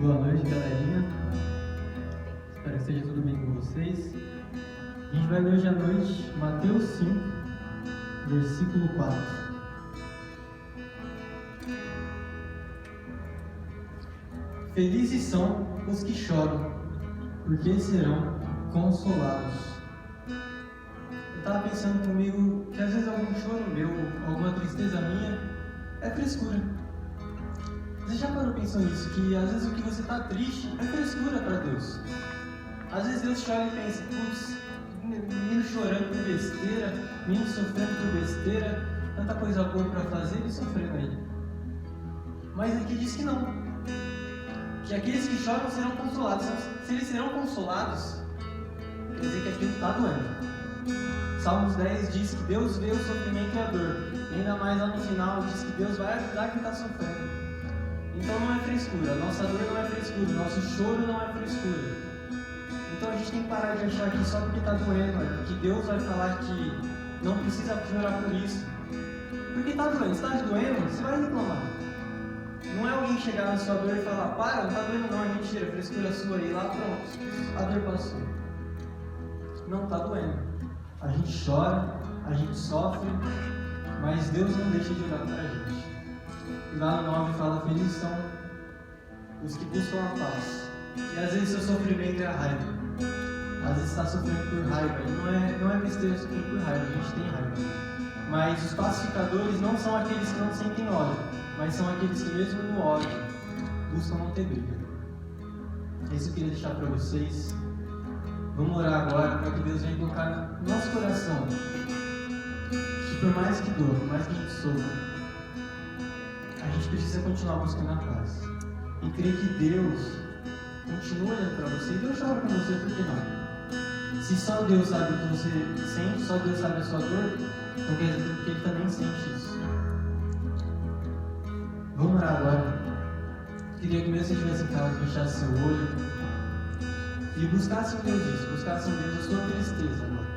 Boa noite, galerinha. Espero que esteja tudo bem com vocês. A gente vai ler hoje à noite Mateus 5, versículo 4. Felizes são os que choram, porque serão consolados. Eu estava pensando comigo que às vezes algum choro meu, alguma tristeza minha, é frescura. Você já parou pensando nisso? Que às vezes o que você está triste é frescura para Deus. Às vezes Deus chora e pensa, putz, menino chorando por besteira, menino sofrendo por besteira, tanta coisa boa para fazer e sofrendo aí. Mas aqui diz que não. Que aqueles que choram serão consolados. Se eles serão consolados, quer dizer que aquilo está doendo. Salmos 10 diz que Deus vê o sofrimento e a dor. E ainda mais lá no final diz que Deus vai ajudar quem está sofrendo. Então não é frescura, nossa dor não é frescura, nosso choro não é frescura. Então a gente tem que parar de achar que só porque está doendo, que Deus vai falar que não precisa chorar por isso. Porque está doendo, se está doendo, você vai reclamar. Não é alguém chegar na sua dor e falar, para, não está doendo não, é mentira, frescura sua aí, lá pronto, a dor passou. Não está doendo. A gente chora, a gente sofre, mas Deus não deixa de olhar para a gente. E lá no 9 fala, felizes são os que buscam a paz. E às vezes seu sofrimento é a raiva. Às vezes está sofrendo por raiva. E não é besteira sofrer por raiva, a gente tem raiva. Mas os pacificadores não são aqueles que não sentem ódio, mas são aqueles que mesmo no ódio buscam não ter briga. Isso eu queria deixar para vocês. Vamos orar agora para que Deus venha colocar no nosso coração que por mais que dor, por mais que a gente sofra, a gente precisa continuar buscando a paz. E crer que Deus continua olhando para você. E Deus chora com você, por que não? Se só Deus sabe o que você sente, só Deus sabe a sua dor, então quer dizer que Ele também sente isso. Vamos orar agora. Queria que mesmo você estivesse em casa, fechasse seu olho e buscasse em Deus isso, buscasse em Deus a sua tristeza agora.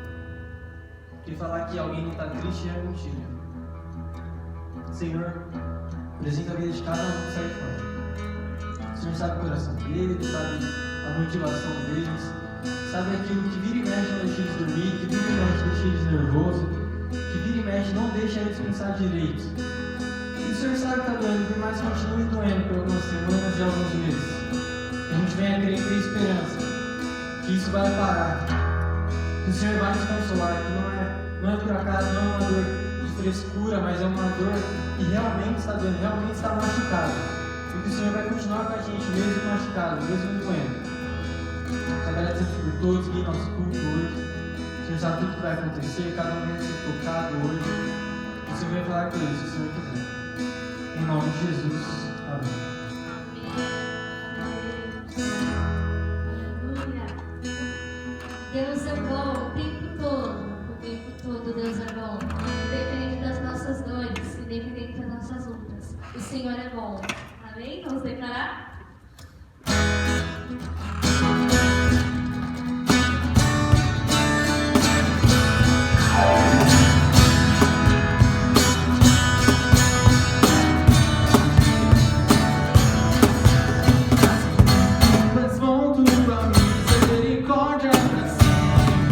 Porque falar que alguém não está triste é mentira. Senhor, apresenta a vida de cada um que sai fora. O Senhor sabe o coração deles, sabe a motivação deles, sabe aquilo que vira e mexe não deixa eles dormir, que vira e mexe deixa eles nervosos, que vira e mexe não deixa eles pensar direito. E o Senhor sabe que está doendo, por mais que continue doendo por algumas semanas e alguns meses. Que a gente venha querer ter esperança, que isso vai parar, que o Senhor vai nos consolar, que não é por acaso, não é uma dor de frescura, mas é uma dor que realmente está doendo, realmente está machucado. E que o Senhor vai continuar com a gente, mesmo machucado, mesmo doendo. Agradecemos por todos que nosso culto hoje. O Senhor sabe tudo que vai acontecer, cada um vai ser tocado hoje. O Senhor vai falar com eles, se o Senhor quiser. Em nome de Jesus. Amém. Aleluia. Deus é bom o tempo todo. O tempo todo Deus é bom. Independente das nossas dores, independente das nossas lutas. O Senhor é bom. Amém? Vamos declarar? Misericórdia pra sempre.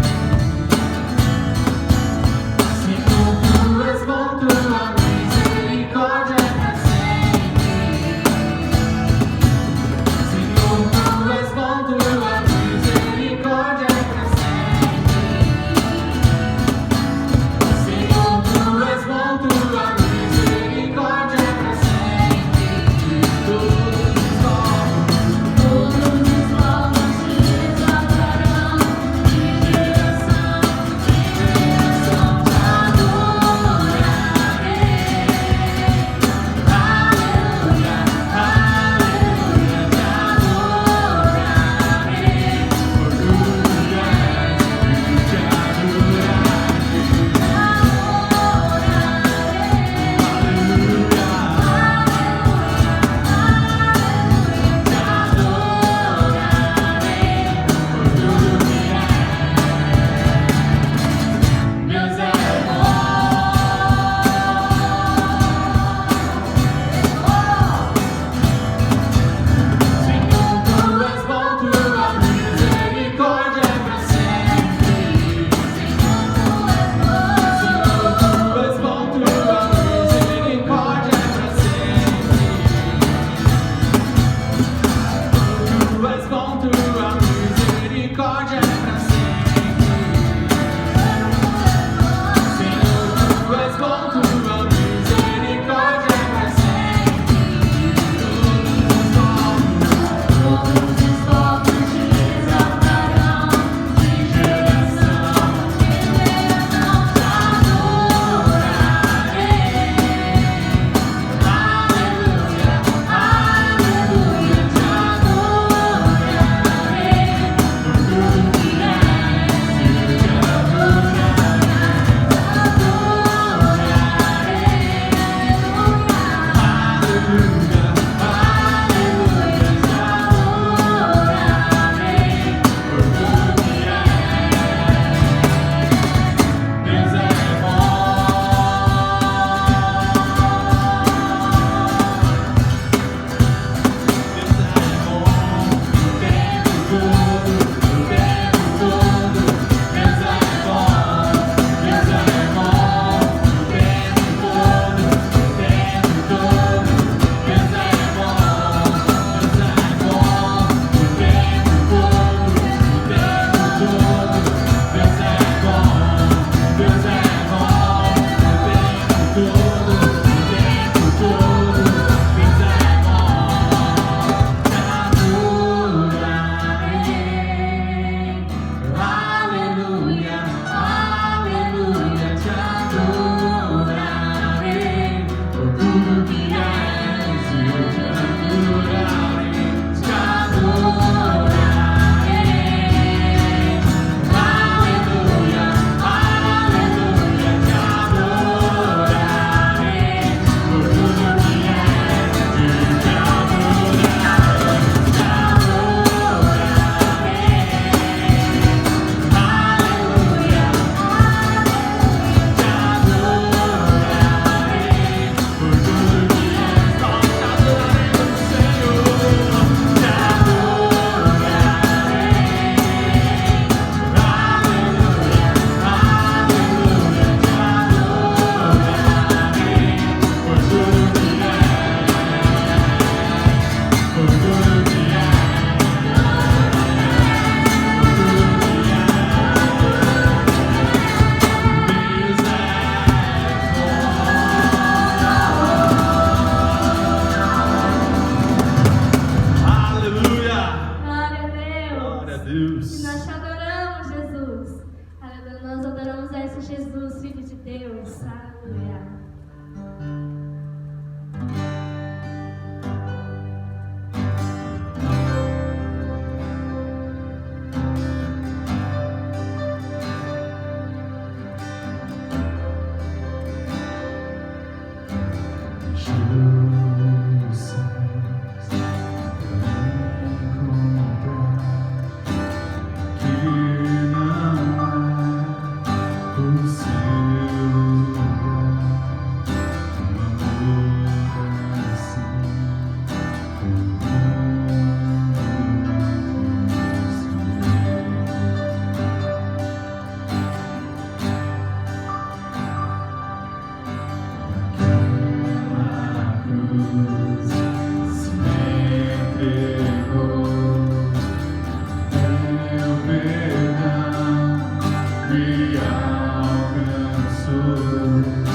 Filho de Deus.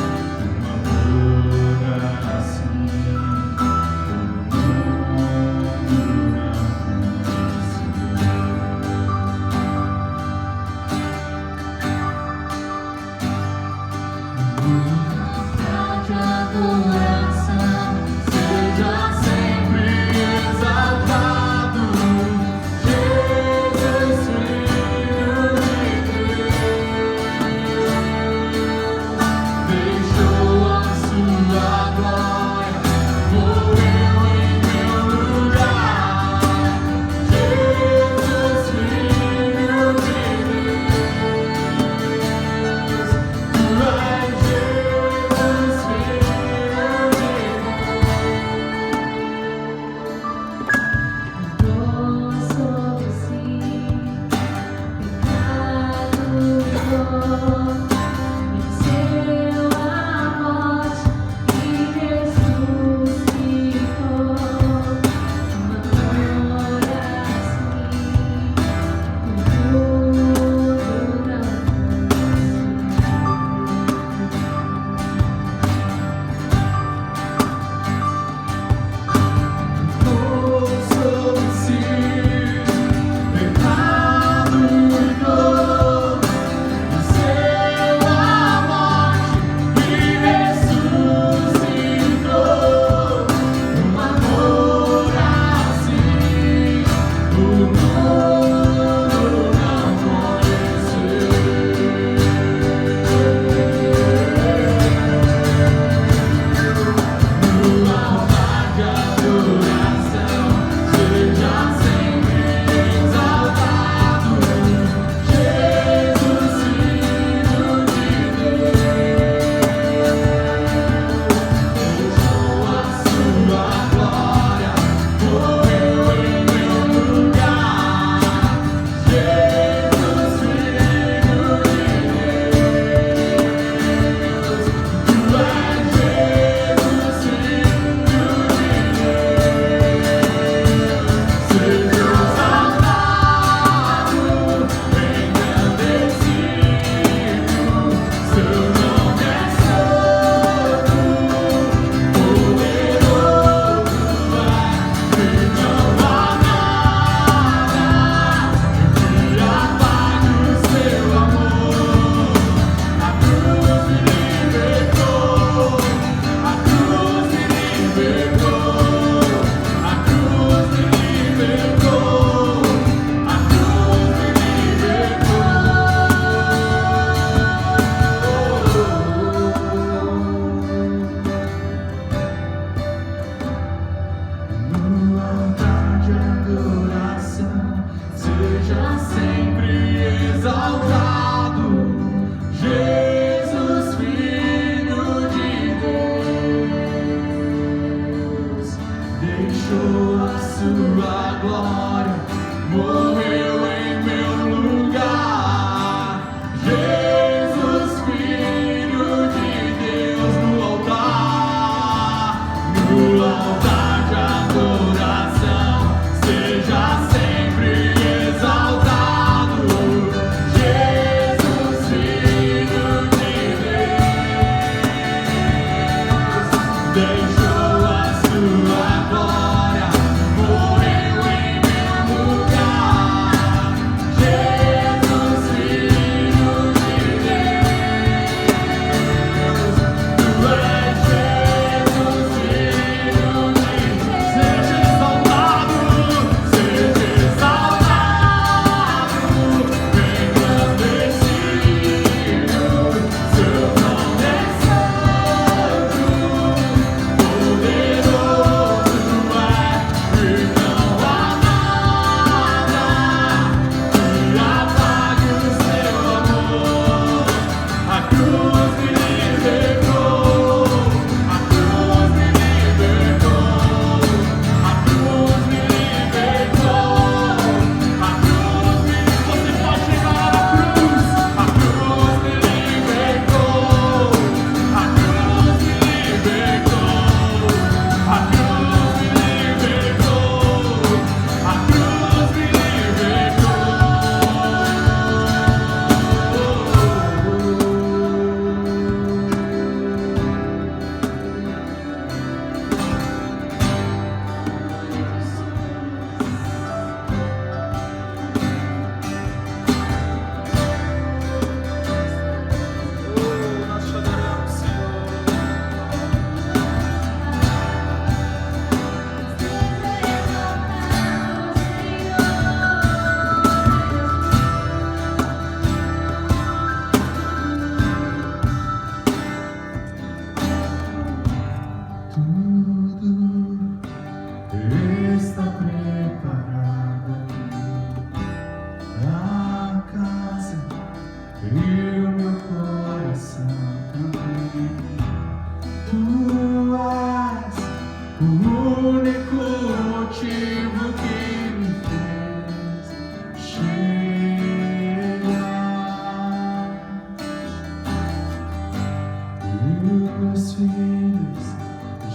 Meus filhos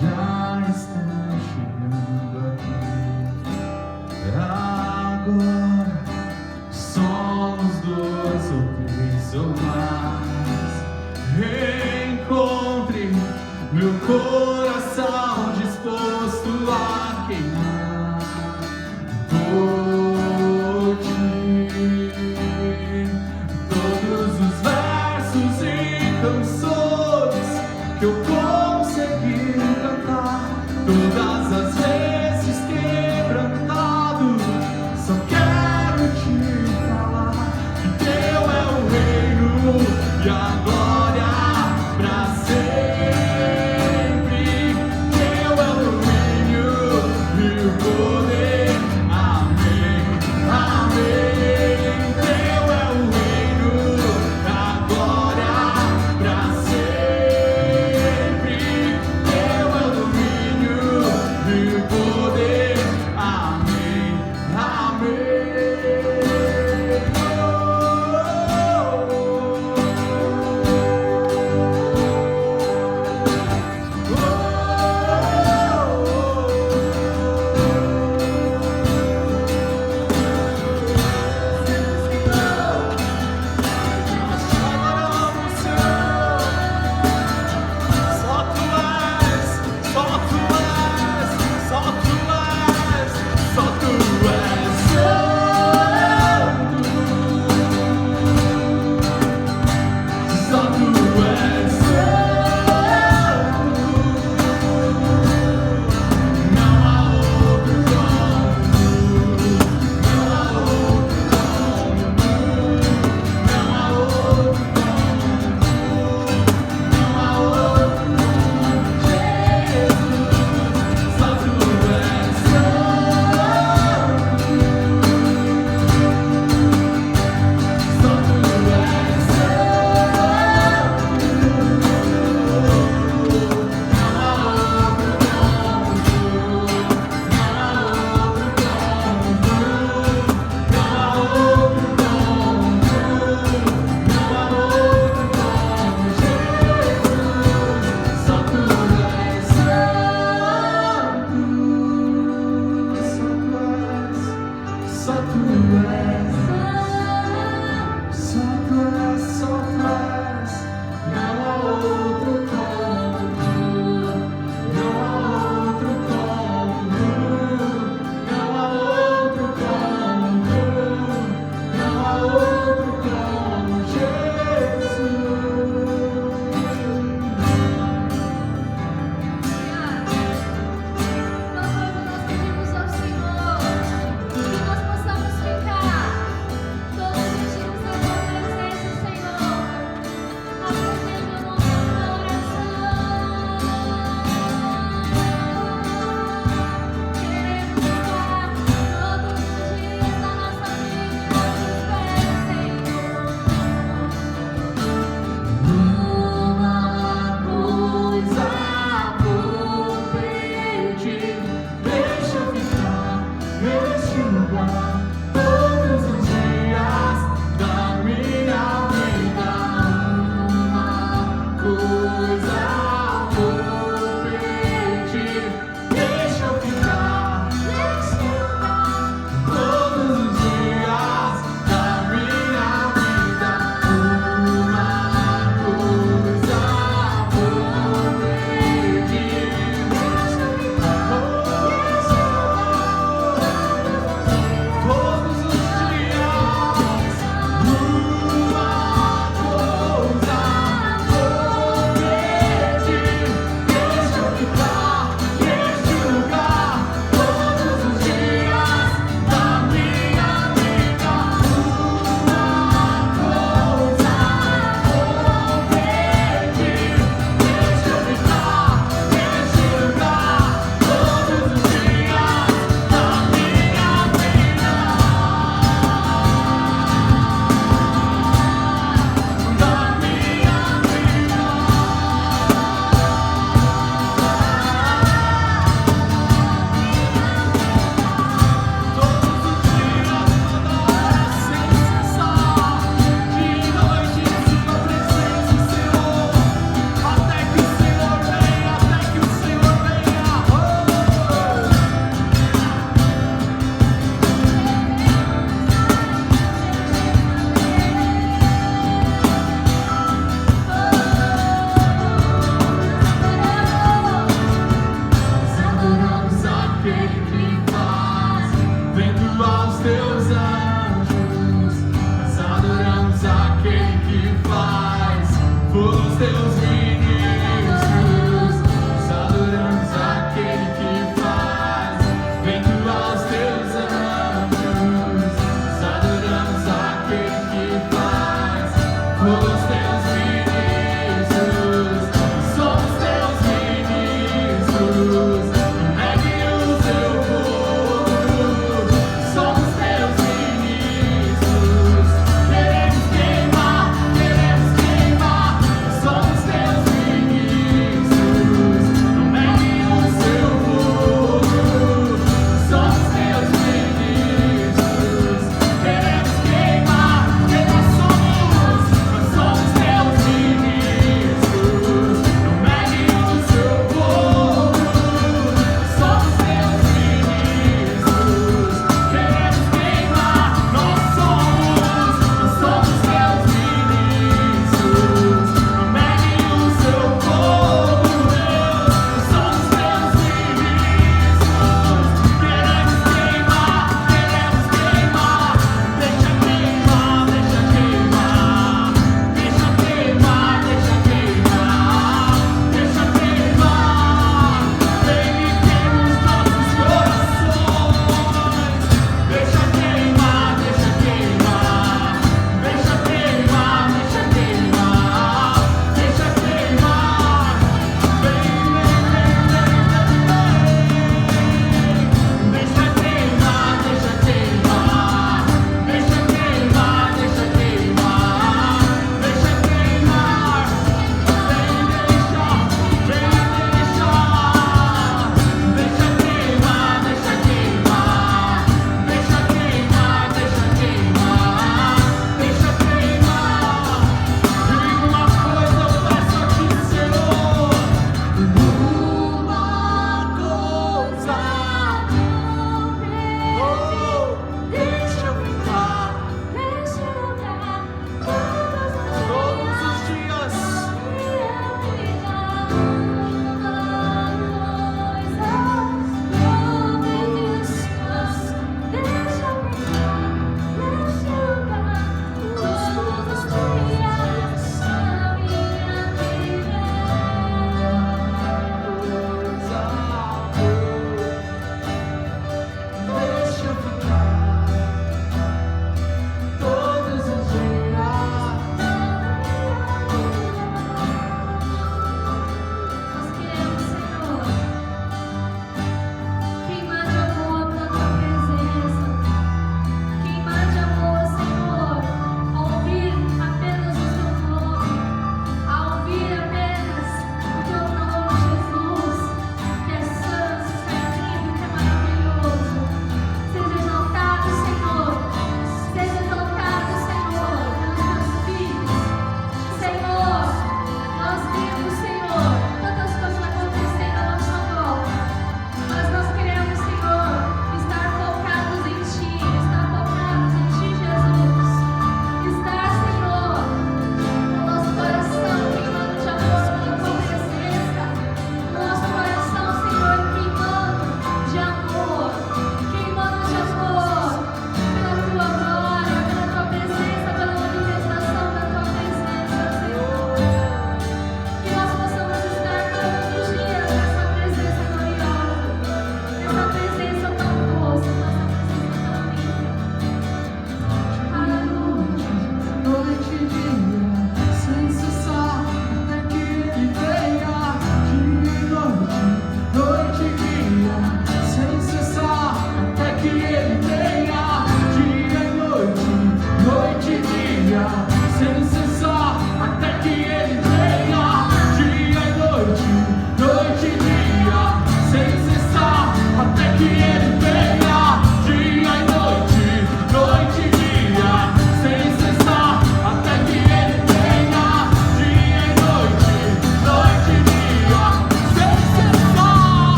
já estão chegando aqui. Agora somos 2 ou 3 ou mais. Encontre meu coração disposto a queimar por ti. Todos os versos e canções que eu consegui cantar, todas as vezes quebrantado, só quero te falar que teu é o reino e a glória pra sempre. Teu é o domínio e o poder. Amém, amém. Teu é o reino, a glória pra sempre. Teu é o domínio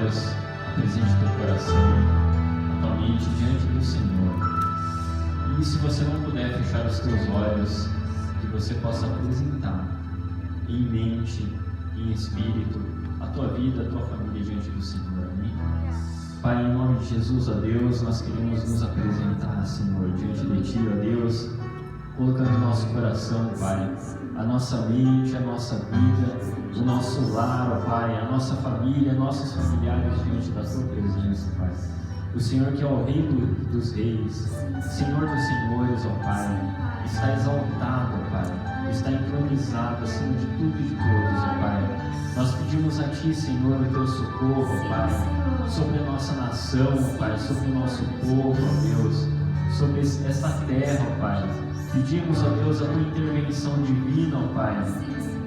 olhos, apresente teu coração, a tua mente diante do Senhor. E se você não puder fechar os teus olhos, que você possa apresentar em mente, em espírito, a tua vida, a tua família diante do Senhor. Amém? Pai, em nome de Jesus, ó Deus, nós queremos nos apresentar, Senhor, diante de Ti, ó Deus, colocando nosso coração, Pai, a nossa mente, a nossa vida, o nosso lar, ó Pai, a nossa família, nossos familiares diante da Tua presença, Pai. O Senhor que é o Rei dos Reis, Senhor dos Senhores, ó Pai, está exaltado, ó Pai, está entronizado acima de tudo e de todos, ó Pai. Nós pedimos a Ti, Senhor, o Teu socorro, ó Pai, sobre a nossa nação, ó Pai, sobre o nosso povo, ó Deus, sobre esta terra, ó Pai. Pedimos, ó Deus, a Tua intervenção divina, ó Pai,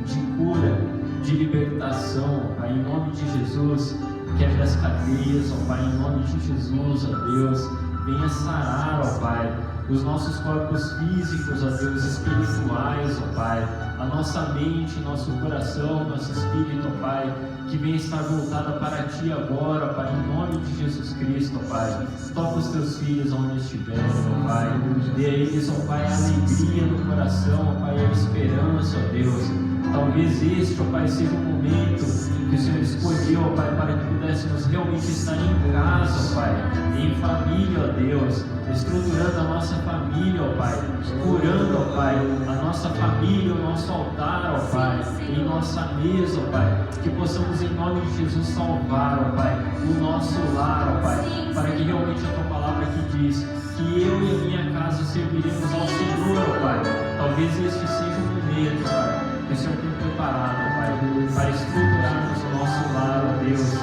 de cura, de libertação, ó Pai, em nome de Jesus. Quebre as cadeias, ó Pai, em nome de Jesus, ó Deus. Venha sarar, ó Pai, os nossos corpos físicos, ó Deus, espirituais, ó Pai, a nossa mente, nosso coração, nosso espírito, ó Pai, que venha estar voltada para Ti agora, ó Pai, em nome de Jesus Cristo, ó Pai. Toca os Teus filhos onde estiverem, ó Pai. Dê a eles, ó Pai, a alegria no coração, ó Pai, a esperança, ó Deus. Talvez este, ó Pai, seja o momento que o Senhor escolheu, ó Pai, para que pudéssemos realmente estar em casa, ó Pai, em família, ó Deus, estruturando a nossa família, ó Pai, curando, ó Pai, a nossa família, o nosso altar, ó Pai, em nossa mesa, ó Pai, que possamos em nome de Jesus salvar, ó Pai, o nosso lar, ó Pai, para que realmente a Tua palavra aqui diz que eu e a minha casa serviremos ao Senhor, ó Pai. Talvez este seja o momento, ó Pai, que o Senhor tem preparado, ó Pai, para estruturarmos o nosso lar, ó Deus,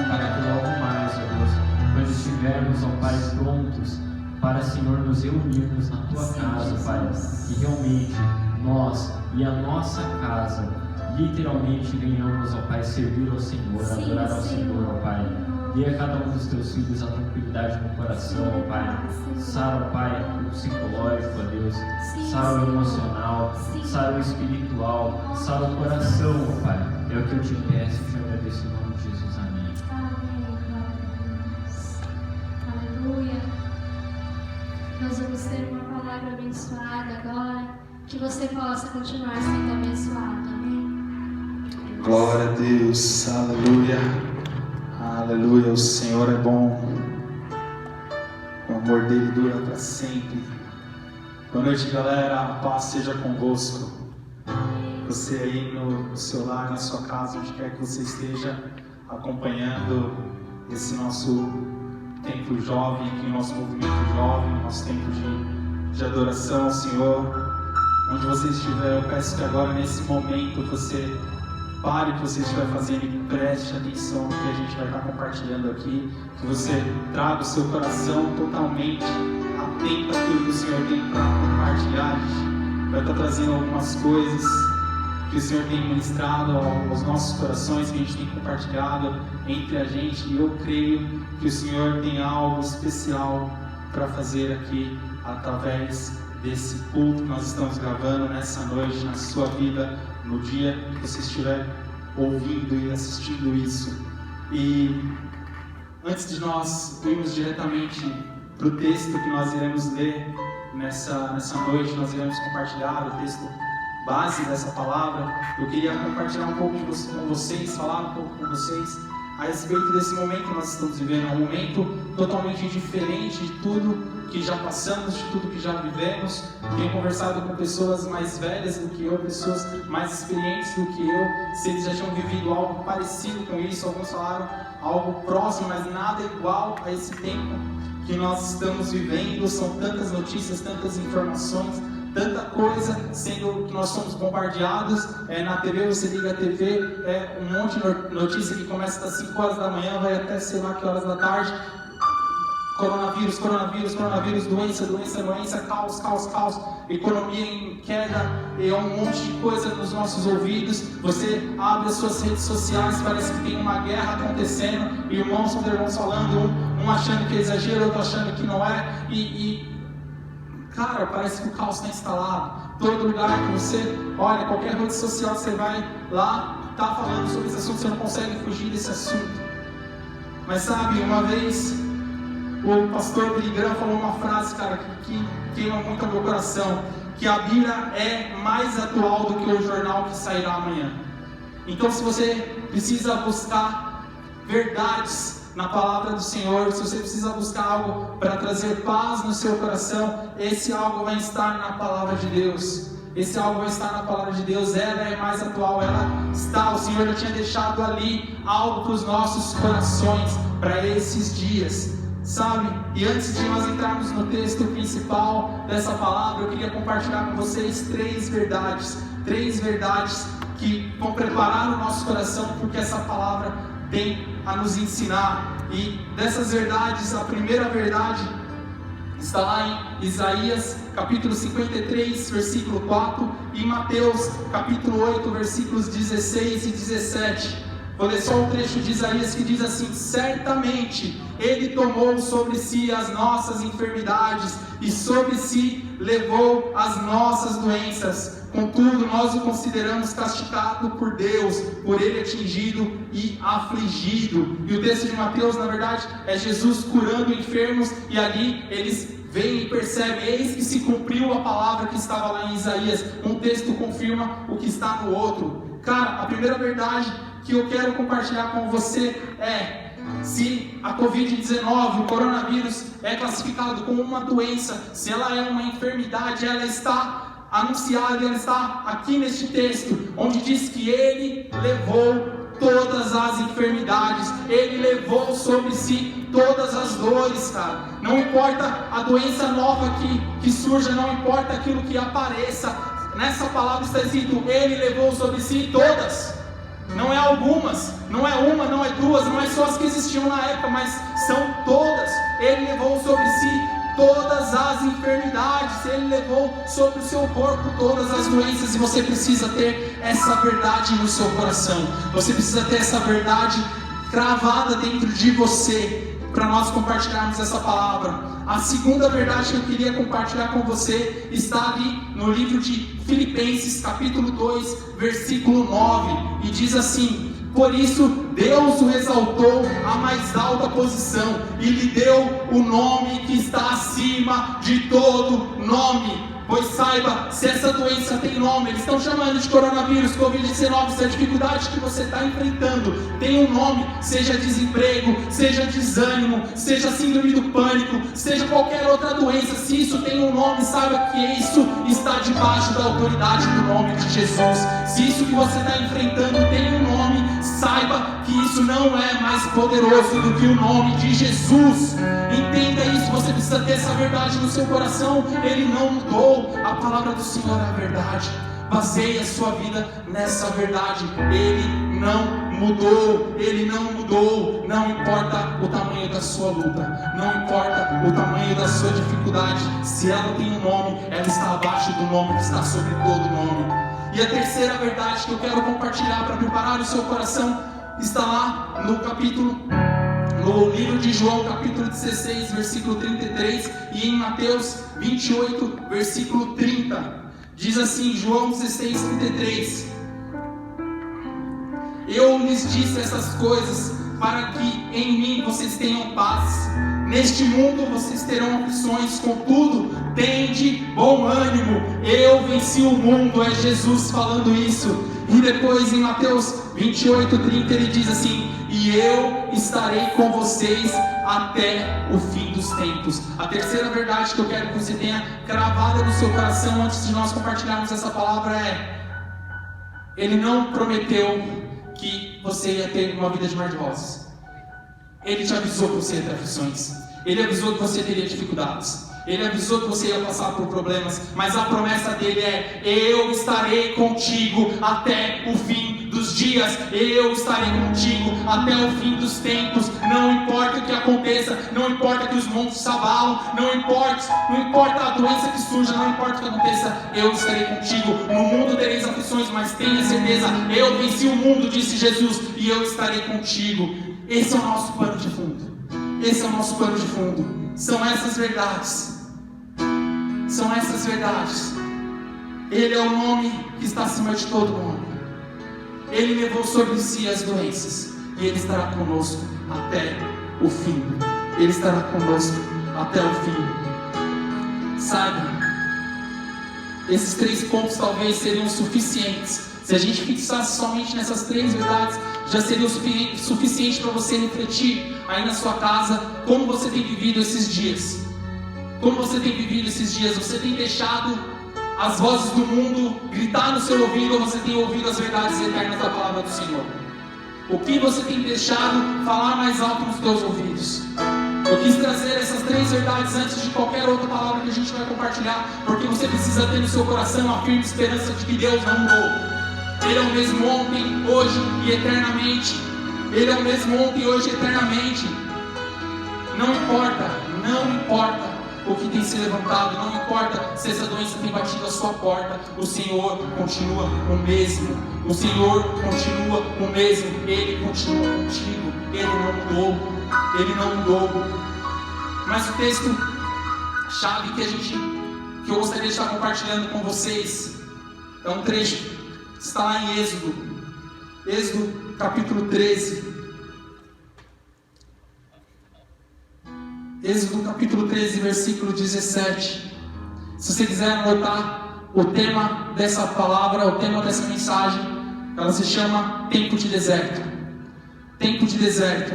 para que logo mais, ó Deus, quando estivermos, ó Pai, prontos para, Senhor, nos reunirmos na Tua casa, Pai, que realmente nós e a nossa casa literalmente venhamos, ó Pai, servir ao Senhor, adorar ao Senhor, ó Pai. Dê a cada um dos Teus filhos a tranquilidade no coração, ó Pai. Sara, ó Pai, o psicológico, ó Deus. Sara o emocional, sara o espiritual, sara o coração, ó Pai. É o que eu Te peço e Te agradeço em nome de Jesus. Amém. Aleluia. Nós vamos ter uma palavra abençoada agora. Que você possa continuar sendo abençoado. Amém. Glória a Deus. Aleluia. Aleluia. O Senhor é bom. O amor dele dura para sempre. Boa noite, galera. A paz seja convosco. Você aí no seu lar, na sua casa, onde quer que você esteja acompanhando esse nosso tempo jovem, aqui, nosso movimento jovem, nosso tempo de adoração ao Senhor. Onde você estiver, eu peço que agora, nesse momento, você pare o que você estiver fazendo e preste atenção no que a gente vai estar compartilhando aqui. Que você traga o seu coração totalmente atento àquilo que o Senhor tem para compartilhar. A gente vai estar trazendo algumas coisas que o Senhor tem ministrado aos nossos corações, que a gente tem compartilhado entre a gente. E eu creio que o Senhor tem algo especial para fazer aqui através desse culto que nós estamos gravando nessa noite, na sua vida, no dia que você estiver ouvindo e assistindo isso. E antes de nós irmos diretamente para o texto que nós iremos ler nessa noite, nós iremos compartilhar o texto base dessa palavra. Eu queria compartilhar um pouco com vocês, falar um pouco com vocês a respeito desse momento que nós estamos vivendo. É um momento totalmente diferente de tudo que já passamos, de tudo que já vivemos. Tenho conversado com pessoas mais velhas do que eu, pessoas mais experientes do que eu, se eles já tinham vivido algo parecido com isso. Alguns falaram algo próximo, mas nada igual a esse tempo que nós estamos vivendo. São tantas notícias, tantas informações, tanta coisa sendo que nós somos bombardeados. Na TV, você liga a TV, um monte de notícia que começa das 5 horas da manhã, vai até sei lá que horas da tarde. Coronavírus, coronavírus, coronavírus, doença, doença, doença, caos, caos, caos, economia em queda, um monte de coisa nos nossos ouvidos. Você abre as suas redes sociais, parece que tem uma guerra acontecendo, irmãos contra irmãos falando, um achando que é exagero, outro achando que não é, cara, parece que o caos está instalado. Todo lugar que você olha, qualquer rede social, você vai lá, está falando sobre esse assunto, você não consegue fugir desse assunto. Mas sabe, uma vez o pastor Billy Graham falou uma frase, cara, que queima muito o meu coração, que a Bíblia é mais atual do que o jornal que sairá amanhã. Então, se você precisa buscar verdades na palavra do Senhor, se você precisa buscar algo para trazer paz no seu coração, esse algo vai estar na palavra de Deus. Esse algo vai estar na palavra de Deus. Ela é mais atual, ela está. O Senhor já tinha deixado ali algo para os nossos corações, para esses dias, sabe? E antes de nós entrarmos no texto principal dessa palavra, eu queria compartilhar com vocês três verdades que vão preparar o nosso coração, porque essa palavra tem a nos ensinar. E dessas verdades, a primeira verdade está lá em Isaías capítulo 53, versículo 4, e Mateus capítulo 8, versículos 16 e 17. Vou ler só um trecho de Isaías que diz assim: certamente Ele tomou sobre si as nossas enfermidades e sobre si levou as nossas doenças. Contudo, nós o consideramos castigado por Deus, por Ele atingido e afligido. E o texto de Mateus, na verdade, é Jesus curando enfermos, e ali eles veem e percebem: eis que se cumpriu a palavra que estava lá em Isaías. Um texto confirma o que está no outro. Cara, a primeira verdade que eu quero compartilhar com você é: se a Covid-19, o coronavírus, é classificado como uma doença, se ela é uma enfermidade, ela está anunciada, ela está aqui neste texto, onde diz que Ele levou todas as enfermidades, Ele levou sobre si todas as dores, cara. Não importa a doença nova que surja, não importa aquilo que apareça, nessa palavra está escrito: Ele levou sobre si todas. Não é algumas, não é uma, não é duas, não é só as que existiam na época, mas são todas. Ele levou sobre si todas as enfermidades, Ele levou sobre o seu corpo todas as doenças. E você precisa ter essa verdade no seu coração, você precisa ter essa verdade cravada dentro de você, para nós compartilharmos essa palavra. A segunda verdade que eu queria compartilhar com você está ali no livro de Filipenses capítulo 2, versículo 9, e diz assim: por isso Deus o exaltou à mais alta posição e lhe deu o nome que está acima de todo nome. Pois saiba, se essa doença tem nome, eles estão chamando de coronavírus, Covid-19, se a dificuldade que você está enfrentando tem um nome, seja desemprego, seja desânimo, seja síndrome do pânico, seja qualquer outra doença, se isso tem um nome, saiba que isso está debaixo da autoridade do nome de Jesus. Se isso que você está enfrentando tem um nome, saiba que isso não é mais poderoso do que o nome de Jesus. Entenda isso, você precisa ter essa verdade no seu coração. Ele não mudou. A palavra do Senhor é a verdade. Baseie a sua vida nessa verdade. Ele não mudou. Ele não mudou. Não importa o tamanho da sua luta, não importa o tamanho da sua dificuldade, se ela tem um nome, ela está abaixo do nome que está sobre todo nome. E a terceira verdade que eu quero compartilhar para preparar o seu coração está lá no livro de João, capítulo 16, versículo 33, e em Mateus 28, versículo 30. Diz assim, João 16, 33: eu lhes disse essas coisas para que em mim vocês tenham paz. Neste mundo vocês terão aflições, contudo, tende bom ânimo. Eu venci o mundo. É Jesus falando isso. E depois em Mateus 28, 30 ele diz assim: e eu estarei com vocês até o fim dos tempos. A terceira verdade que eu quero que você tenha cravada no seu coração antes de nós compartilharmos essa palavra é: Ele não prometeu que você ia ter uma vida de mar de rosas. Ele te avisou que você ia ter aflições. Ele avisou que você teria dificuldades. Ele avisou que você ia passar por problemas. Mas a promessa dele é: eu estarei contigo até o fim dos dias. Eu estarei contigo até o fim dos tempos. Não importa o que aconteça, não importa que os montes se abalam, não importa a doença que surja, não importa o que aconteça, eu estarei contigo. No mundo tereis aflições, mas tenha certeza, eu venci o mundo, disse Jesus, e eu estarei contigo. Esse é o nosso pano de fundo. Esse é o nosso pano de fundo. São essas verdades. São essas verdades. Ele é o nome que está acima de todo nome. Ele levou sobre si as doenças e Ele estará conosco até o fim. Ele estará conosco até o fim. Saiba, esses 3 pontos talvez seriam suficientes. Se a gente fixasse somente nessas 3 verdades, já seria o suficiente para você refletir aí na sua casa como você tem vivido esses dias. Como você tem vivido esses dias? Você tem deixado as vozes do mundo gritar no seu ouvido, ou você tem ouvido as verdades eternas da palavra do Senhor? O que você tem deixado falar mais alto nos teus ouvidos? Eu quis trazer essas 3 verdades antes de qualquer outra palavra que a gente vai compartilhar, porque você precisa ter no seu coração a firme esperança de que Deus não mudou. Ele é o mesmo ontem, hoje e eternamente. Ele é o mesmo ontem, hoje e eternamente. Não importa o que tem se levantado, não importa se essa doença tem batido a sua porta, o Senhor continua o mesmo. O Senhor continua o mesmo. Ele continua contigo. Ele não mudou. Mas o texto chave que eu gostaria de estar compartilhando com vocês é um trecho. Está lá em Êxodo capítulo 13. Êxodo capítulo 13, versículo 17. Se você quiser anotar o tema dessa palavra, o tema dessa mensagem, ela se chama Tempo de Deserto. Tempo de Deserto.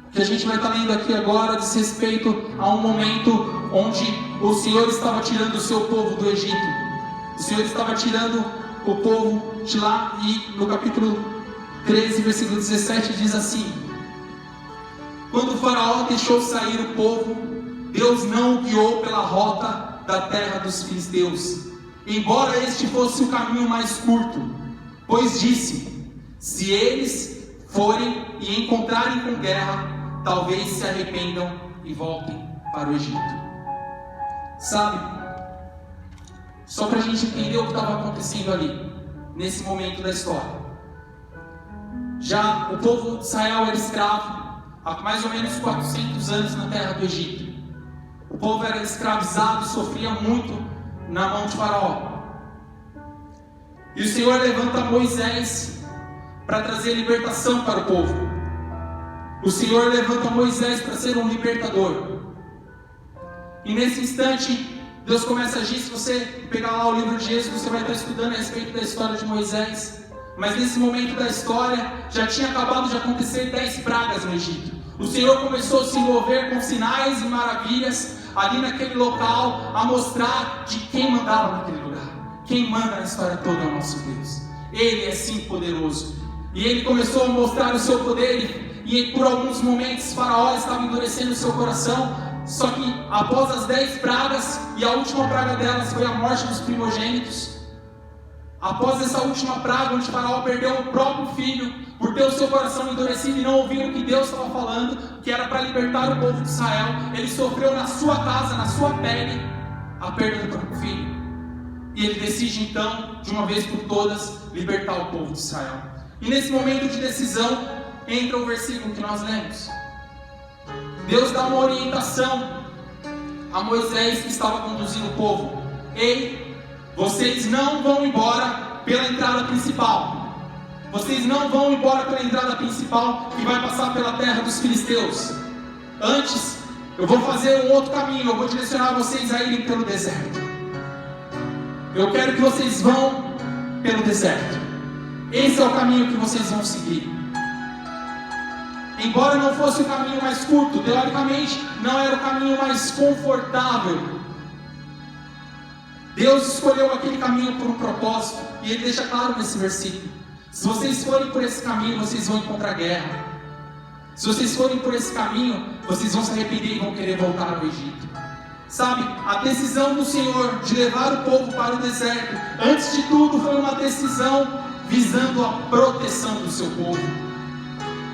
O que a gente vai estar lendo aqui agora diz respeito a um momento onde o Senhor estava tirando o seu povo do Egito. O Senhor estava tirando o povo de lá, e no capítulo 13, versículo 17 diz assim: quando o faraó deixou sair o povo, Deus não o guiou pela rota da terra dos filisteus, embora este fosse o caminho mais curto, pois disse: se eles forem e encontrarem com guerra, talvez se arrependam e voltem para o Egito. Sabe, só para a gente entender o que estava acontecendo ali, nesse momento da história. Já o povo de Israel era escravo há mais ou menos 400 anos na terra do Egito. O povo era escravizado, sofria muito na mão de Faraó. E o Senhor levanta Moisés para trazer libertação para o povo. O Senhor levanta Moisés para ser um libertador. E nesse instante, Deus começa a agir. Se você pegar lá o livro de Êxodo, você vai estar estudando a respeito da história de Moisés. Mas nesse momento da história, já tinha acabado de acontecer 10 pragas no Egito. O Senhor começou a se envolver com sinais e maravilhas ali naquele local, a mostrar de quem mandava naquele lugar. Quem manda na história toda é o nosso Deus. Ele é sim poderoso. E ele começou a mostrar o seu poder, e por alguns momentos Faraó estava endurecendo o seu coração. Só que após as 10 pragas, e a última praga delas foi a morte dos primogênitos, após essa última praga, onde Faraó perdeu o próprio filho, por ter o seu coração endurecido e não ouvir o que Deus estava falando, que era para libertar o povo de Israel, ele sofreu na sua casa, na sua pele, a perda do próprio filho. E ele decide então, de uma vez por todas, libertar o povo de Israel. E nesse momento de decisão, entra o versículo que nós lemos. Deus dá uma orientação a Moisés, que estava conduzindo o povo: ei, vocês não vão embora pela entrada principal. Vocês não vão embora pela entrada principal que vai passar pela terra dos filisteus. Antes, eu vou fazer um outro caminho. Eu vou direcionar vocês a irem pelo deserto. Eu quero que vocês vão pelo deserto. Esse é o caminho que vocês vão seguir. Embora não fosse o caminho mais curto, teoricamente não era o caminho mais confortável, Deus escolheu aquele caminho por um propósito, e Ele deixa claro nesse versículo: se vocês forem por esse caminho, vocês vão encontrar guerra. Se vocês forem por esse caminho, vocês vão se arrepender e vão querer voltar ao Egito. Sabe, a decisão do Senhor de levar o povo para o deserto, antes de tudo, foi uma decisão visando a proteção do seu povo,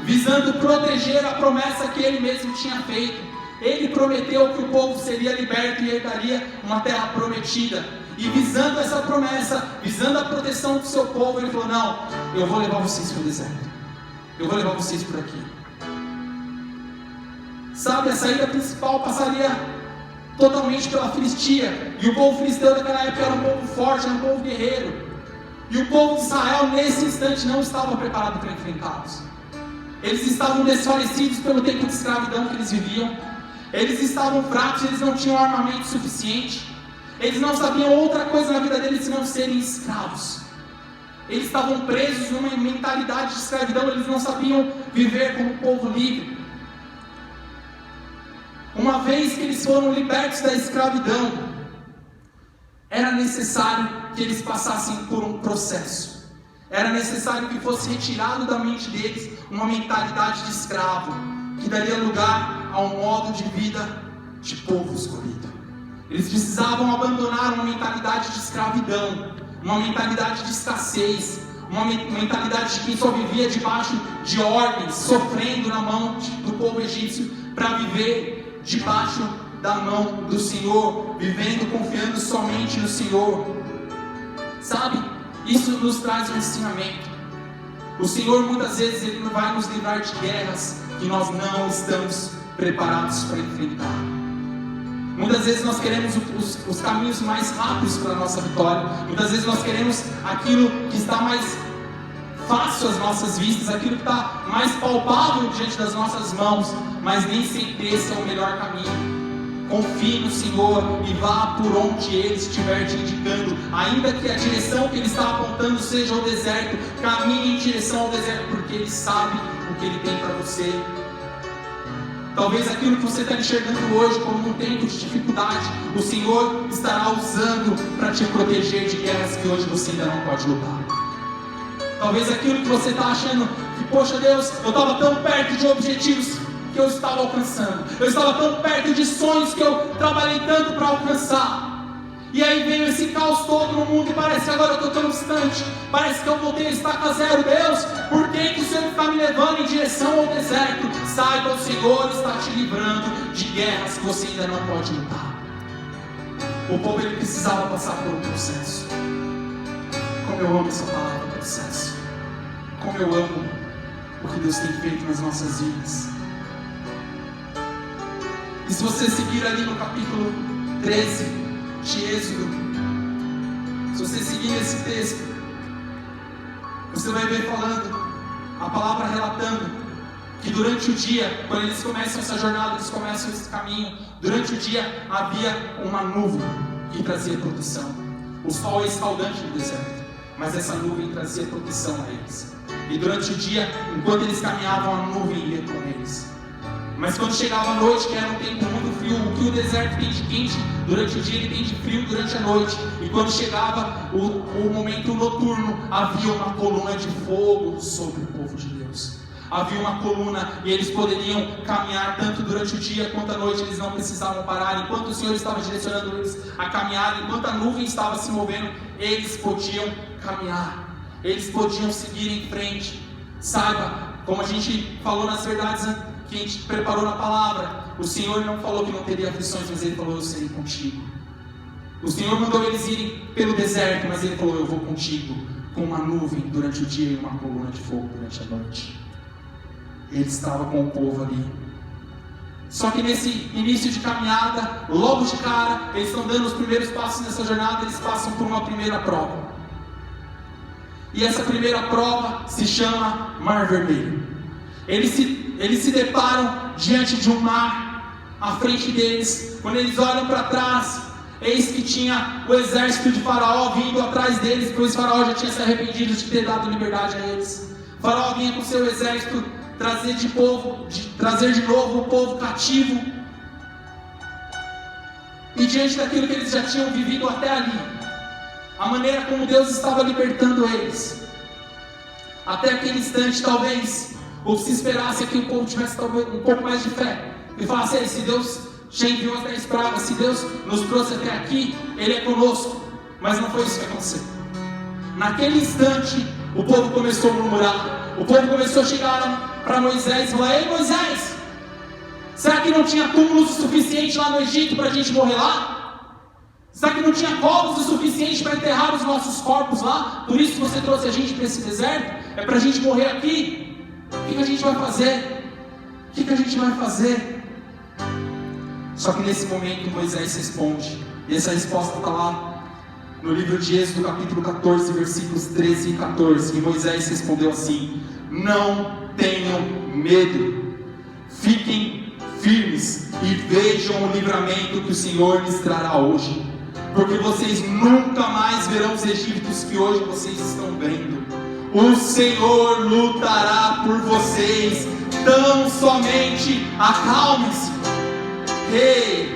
visando proteger a promessa que Ele mesmo tinha feito. Ele prometeu que o povo seria liberto e herdaria uma terra prometida. E visando essa promessa, visando a proteção do seu povo, Ele falou: não, eu vou levar vocês para o deserto. Eu vou levar vocês por aqui. Sabe, a saída principal passaria totalmente pela Filistia. E o povo filisteu daquela época era um povo forte, era um povo guerreiro. E o povo de Israel, nesse instante, não estava preparado para enfrentá-los. eles estavam desfalecidos pelo tempo de escravidão que eles viviam, eles estavam fracos, eles não tinham armamento suficiente, eles não sabiam outra coisa na vida deles senão serem escravos. Eles estavam presos numa mentalidade de escravidão, eles não sabiam viver como um povo livre. Uma vez que eles foram libertos da escravidão, era necessário que eles passassem por um processo. Era necessário que fosse retirado da mente deles uma mentalidade de escravo, que daria lugar a um modo de vida de povo escolhido. Eles precisavam abandonar uma mentalidade de escravidão, uma mentalidade de escassez, uma mentalidade de quem só vivia debaixo de ordens, sofrendo na mão do povo egípcio, para viver debaixo da mão do Senhor, vivendo confiando somente no Senhor. Sabe, isso nos traz um ensinamento. O Senhor muitas vezes Ele não vai nos livrar de guerras que nós não estamos preparados para enfrentar. Muitas vezes nós queremos os caminhos mais rápidos para a nossa vitória. Muitas vezes nós queremos aquilo que está mais fácil às nossas vistas, aquilo que está mais palpável diante das nossas mãos, mas nem sempre esse é o melhor caminho. Confie no Senhor e vá por onde Ele estiver te indicando, ainda que a direção que Ele está apontando seja o deserto. Caminhe em direção ao deserto, porque Ele sabe o que Ele tem para você. Talvez aquilo que você está enxergando hoje como um tempo de dificuldade, o Senhor estará usando para te proteger de guerras que hoje você ainda não pode lutar. Talvez aquilo que você está achando que, poxa Deus, eu estava tão perto de objetivos que eu estava alcançando, eu estava tão perto de sonhos que eu trabalhei tanto para alcançar, e aí veio esse caos todo no mundo e parece que agora eu estou tão distante, parece que eu voltei a estaca zero. Deus, por que o Senhor está me levando em direção ao deserto? Saiba, o Senhor está te livrando de guerras que você ainda não pode lutar. O povo ele precisava passar por um processo. Como eu amo essa palavra, processo. Como eu amo o que Deus tem feito nas nossas vidas. E se você seguir ali no capítulo 13 de Êxodo, se você seguir esse texto, você vai ver falando, a palavra relatando, que durante o dia, quando eles começam essa jornada, eles começam esse caminho, durante o dia havia uma nuvem que trazia proteção. O sol é escaldante no deserto, mas essa nuvem trazia proteção a eles. E durante o dia, enquanto eles caminhavam, a nuvem ia com eles. Mas quando chegava a noite, que era um tempo muito frio, o que o deserto tem de quente durante o dia, ele tem de frio durante a noite. E quando chegava o momento noturno, havia uma coluna de fogo sobre o povo de Deus. Havia uma coluna e eles poderiam caminhar tanto durante o dia quanto à noite, eles não precisavam parar. Enquanto o Senhor estava direcionando eles a caminhar, enquanto a nuvem estava se movendo, eles podiam caminhar, eles podiam seguir em frente. Saiba, como a gente falou nas verdades que a gente preparou na palavra, o Senhor não falou que não teria aflições, mas Ele falou: eu serei contigo. O Senhor mandou eles irem pelo deserto, mas Ele falou: eu vou contigo, com uma nuvem durante o dia e uma coluna de fogo durante a noite. Ele estava com o povo ali. Só que nesse início de caminhada, logo de cara, eles estão dando os primeiros passos nessa jornada, eles passam por uma primeira prova. E essa primeira prova se chama Mar Vermelho. Eles se deparam diante de um mar à frente deles. Quando eles olham para trás, eis que tinha o exército de Faraó vindo atrás deles, pois Faraó já tinha se arrependido de ter dado liberdade a eles. Faraó vinha com seu exército trazer de novo o povo cativo. E diante daquilo que eles já tinham vivido até ali, a maneira como Deus estava libertando eles, até aquele instante talvez ou se esperasse que o povo tivesse talvez um pouco mais de fé e falasse: se Deus já enviou as 10 pragas, se Deus nos trouxe até aqui, Ele é conosco. Mas não foi isso que aconteceu. Naquele instante, o povo começou a murmurar. O povo começou a chegar para Moisés e falar: ei Moisés, será que não tinha túmulos o suficiente lá no Egito para a gente morrer lá? Será que não tinha covos o suficiente para enterrar os nossos corpos lá? Por isso você trouxe a gente para esse deserto? É para a gente morrer aqui? O que a gente vai fazer? O que a gente vai fazer? Só que nesse momento Moisés responde. E essa resposta está lá no livro de Êxodo, capítulo 14, versículos 13 e 14. E Moisés respondeu assim: não tenham medo. Fiquem firmes e vejam o livramento que o Senhor lhes trará hoje, porque vocês nunca mais verão os egípcios que hoje vocês estão vendo. O Senhor lutará por vocês, tão somente acalmem-se. Ei,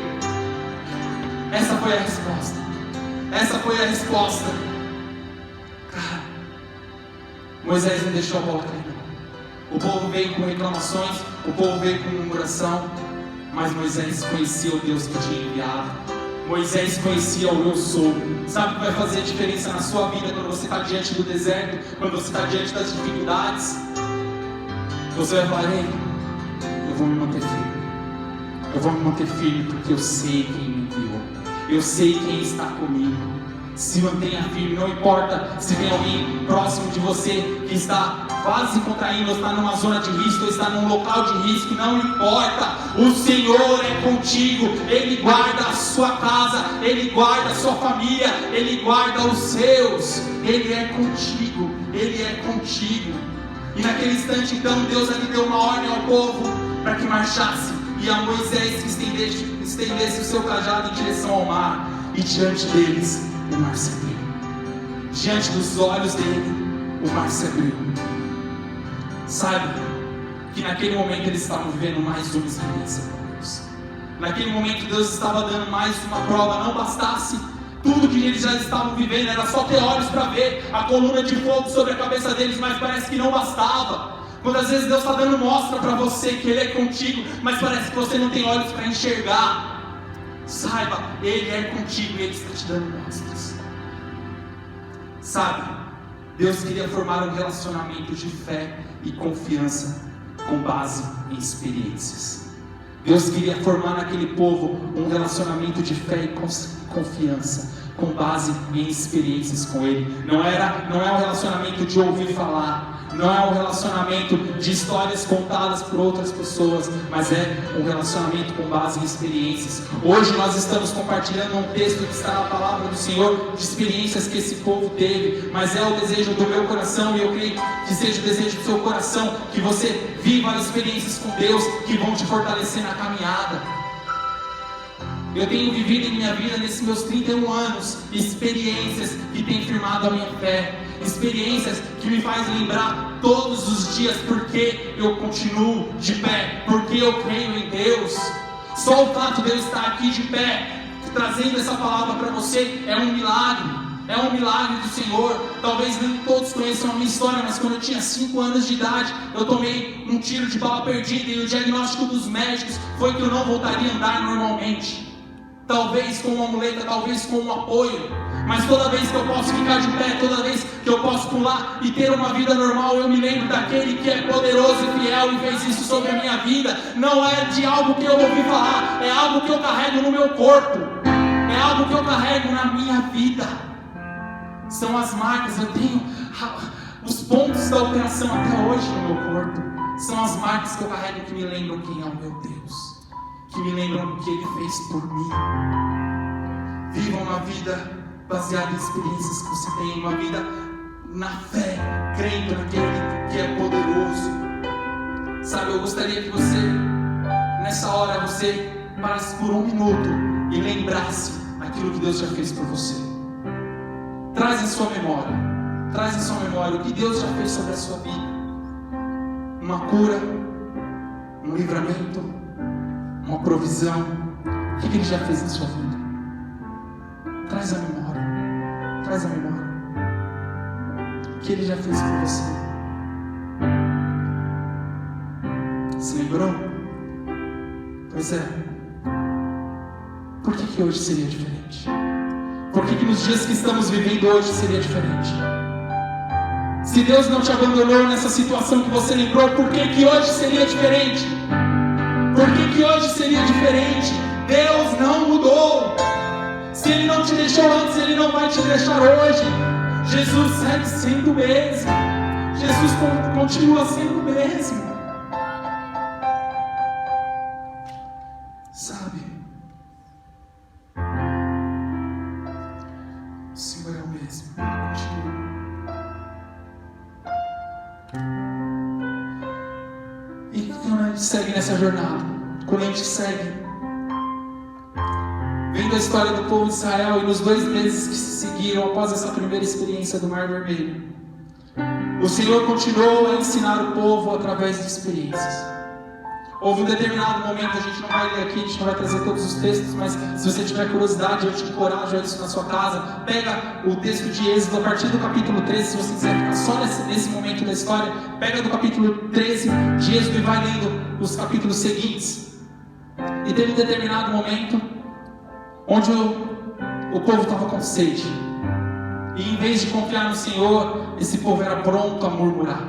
essa foi a resposta. Essa foi a resposta. Cara, Moisés não deixou a bola cair. O povo veio com reclamações, o povo veio com murmuração, mas Moisés conhecia o Deus que tinha enviado. Moisés conhecia o eu sou. Sabe o que vai fazer a diferença na sua vida quando você está diante do deserto, quando você está diante das dificuldades? Você vai falar: ei, eu vou me manter firme. Eu vou me manter firme porque eu sei quem me enviou. Eu sei quem está comigo. Se mantenha firme, não importa se tem alguém próximo de você que está quase se contraindo, ou está numa zona de risco, ou está num local de risco, não importa. O Senhor é contigo. Ele guarda a sua casa, Ele guarda a sua família, Ele guarda os seus. Ele é contigo, Ele é contigo. E naquele instante então Deus ali deu uma ordem ao povo para que marchasse, e a Moisés que estendesse o seu cajado em direção ao mar, e diante deles o mar se abriu. Diante dos olhos dele o mar se abriu. Sabe que naquele momento eles estavam vivendo mais uma experiência com Deus. Naquele momento Deus estava dando mais uma prova. Não bastasse tudo que eles já estavam vivendo, era só ter olhos para ver a coluna de fogo sobre a cabeça deles, mas parece que não bastava. Quantas vezes Deus está dando mostra para você que Ele é contigo, mas parece que você não tem olhos para enxergar. Saiba, Ele é contigo e Ele está te dando mostras. Sabe, Deus queria formar um relacionamento de fé e confiança com base em experiências. Deus queria formar naquele povo um relacionamento de fé e confiança com base em experiências com Ele. Não é um relacionamento de ouvir falar, não é um relacionamento de histórias contadas por outras pessoas, mas é um relacionamento com base em experiências. Hoje nós estamos compartilhando um texto que está na palavra do Senhor, de experiências que esse povo teve, mas é o desejo do meu coração, e eu creio que seja o desejo do seu coração, que você viva experiências com Deus que vão te fortalecer na caminhada. Eu tenho vivido em minha vida, nesses meus 31 anos, experiências que têm firmado a minha fé, experiências que me fazem lembrar todos os dias porque eu continuo de pé, porque eu creio em Deus. Só o fato de eu estar aqui de pé, trazendo essa palavra para você, é um milagre. É um milagre do Senhor. Talvez nem todos conheçam a minha história, mas quando eu tinha 5 anos de idade, eu tomei um tiro de bala perdida, e o diagnóstico dos médicos foi que eu não voltaria a andar normalmente. Talvez com uma muleta, talvez com um apoio, mas toda vez que eu posso ficar de pé, toda vez que eu posso pular e ter uma vida normal, eu me lembro daquele que é poderoso e fiel e fez isso sobre a minha vida. Não é de algo que eu ouvi falar, é algo que eu carrego no meu corpo, é algo que eu carrego na minha vida. São as marcas, eu tenho os pontos da operação até hoje no meu corpo. São as marcas que eu carrego que me lembram quem é o meu Deus, que me lembram o que Ele fez por mim. Vivam uma vida baseada em experiências que você tem, uma vida na fé, crendo naquele que é poderoso. Sabe, eu gostaria que você, nessa hora, você parasse por um minuto e lembrasse aquilo que Deus já fez por você. Traz em sua memória o que Deus já fez sobre a sua vida. Uma cura, um livramento, uma provisão. O que Ele já fez na sua vida? Traz a memória. O que Ele já fez por você? Se lembrou? Pois é. Por que hoje seria diferente? Por que nos dias que estamos vivendo hoje seria diferente? Se Deus não te abandonou nessa situação que você lembrou, por que hoje seria diferente? Por que hoje seria diferente? Deus não mudou. Se Ele não te deixou antes, Ele não vai te deixar hoje. Jesus segue sendo o mesmo. Jesus continua sendo o mesmo. Sabe? O Senhor é o mesmo. Ele continua. segue nessa jornada, quando a gente segue, vendo a história do povo de Israel e nos 2 meses que se seguiram após essa primeira experiência do Mar Vermelho, o Senhor continuou a ensinar o povo através de experiências. Houve um determinado momento, a gente não vai ler aqui, a gente não vai trazer todos os textos, mas se você tiver curiosidade, eu te encorajo a isso na sua casa. Pega o texto de Êxodo a partir do capítulo 13, se você quiser ficar só nesse momento da história, pega do capítulo 13 de Êxodo e vai lendo os capítulos seguintes. E teve um determinado momento onde o povo estava com sede. E em vez de confiar no Senhor, esse povo era pronto a murmurar.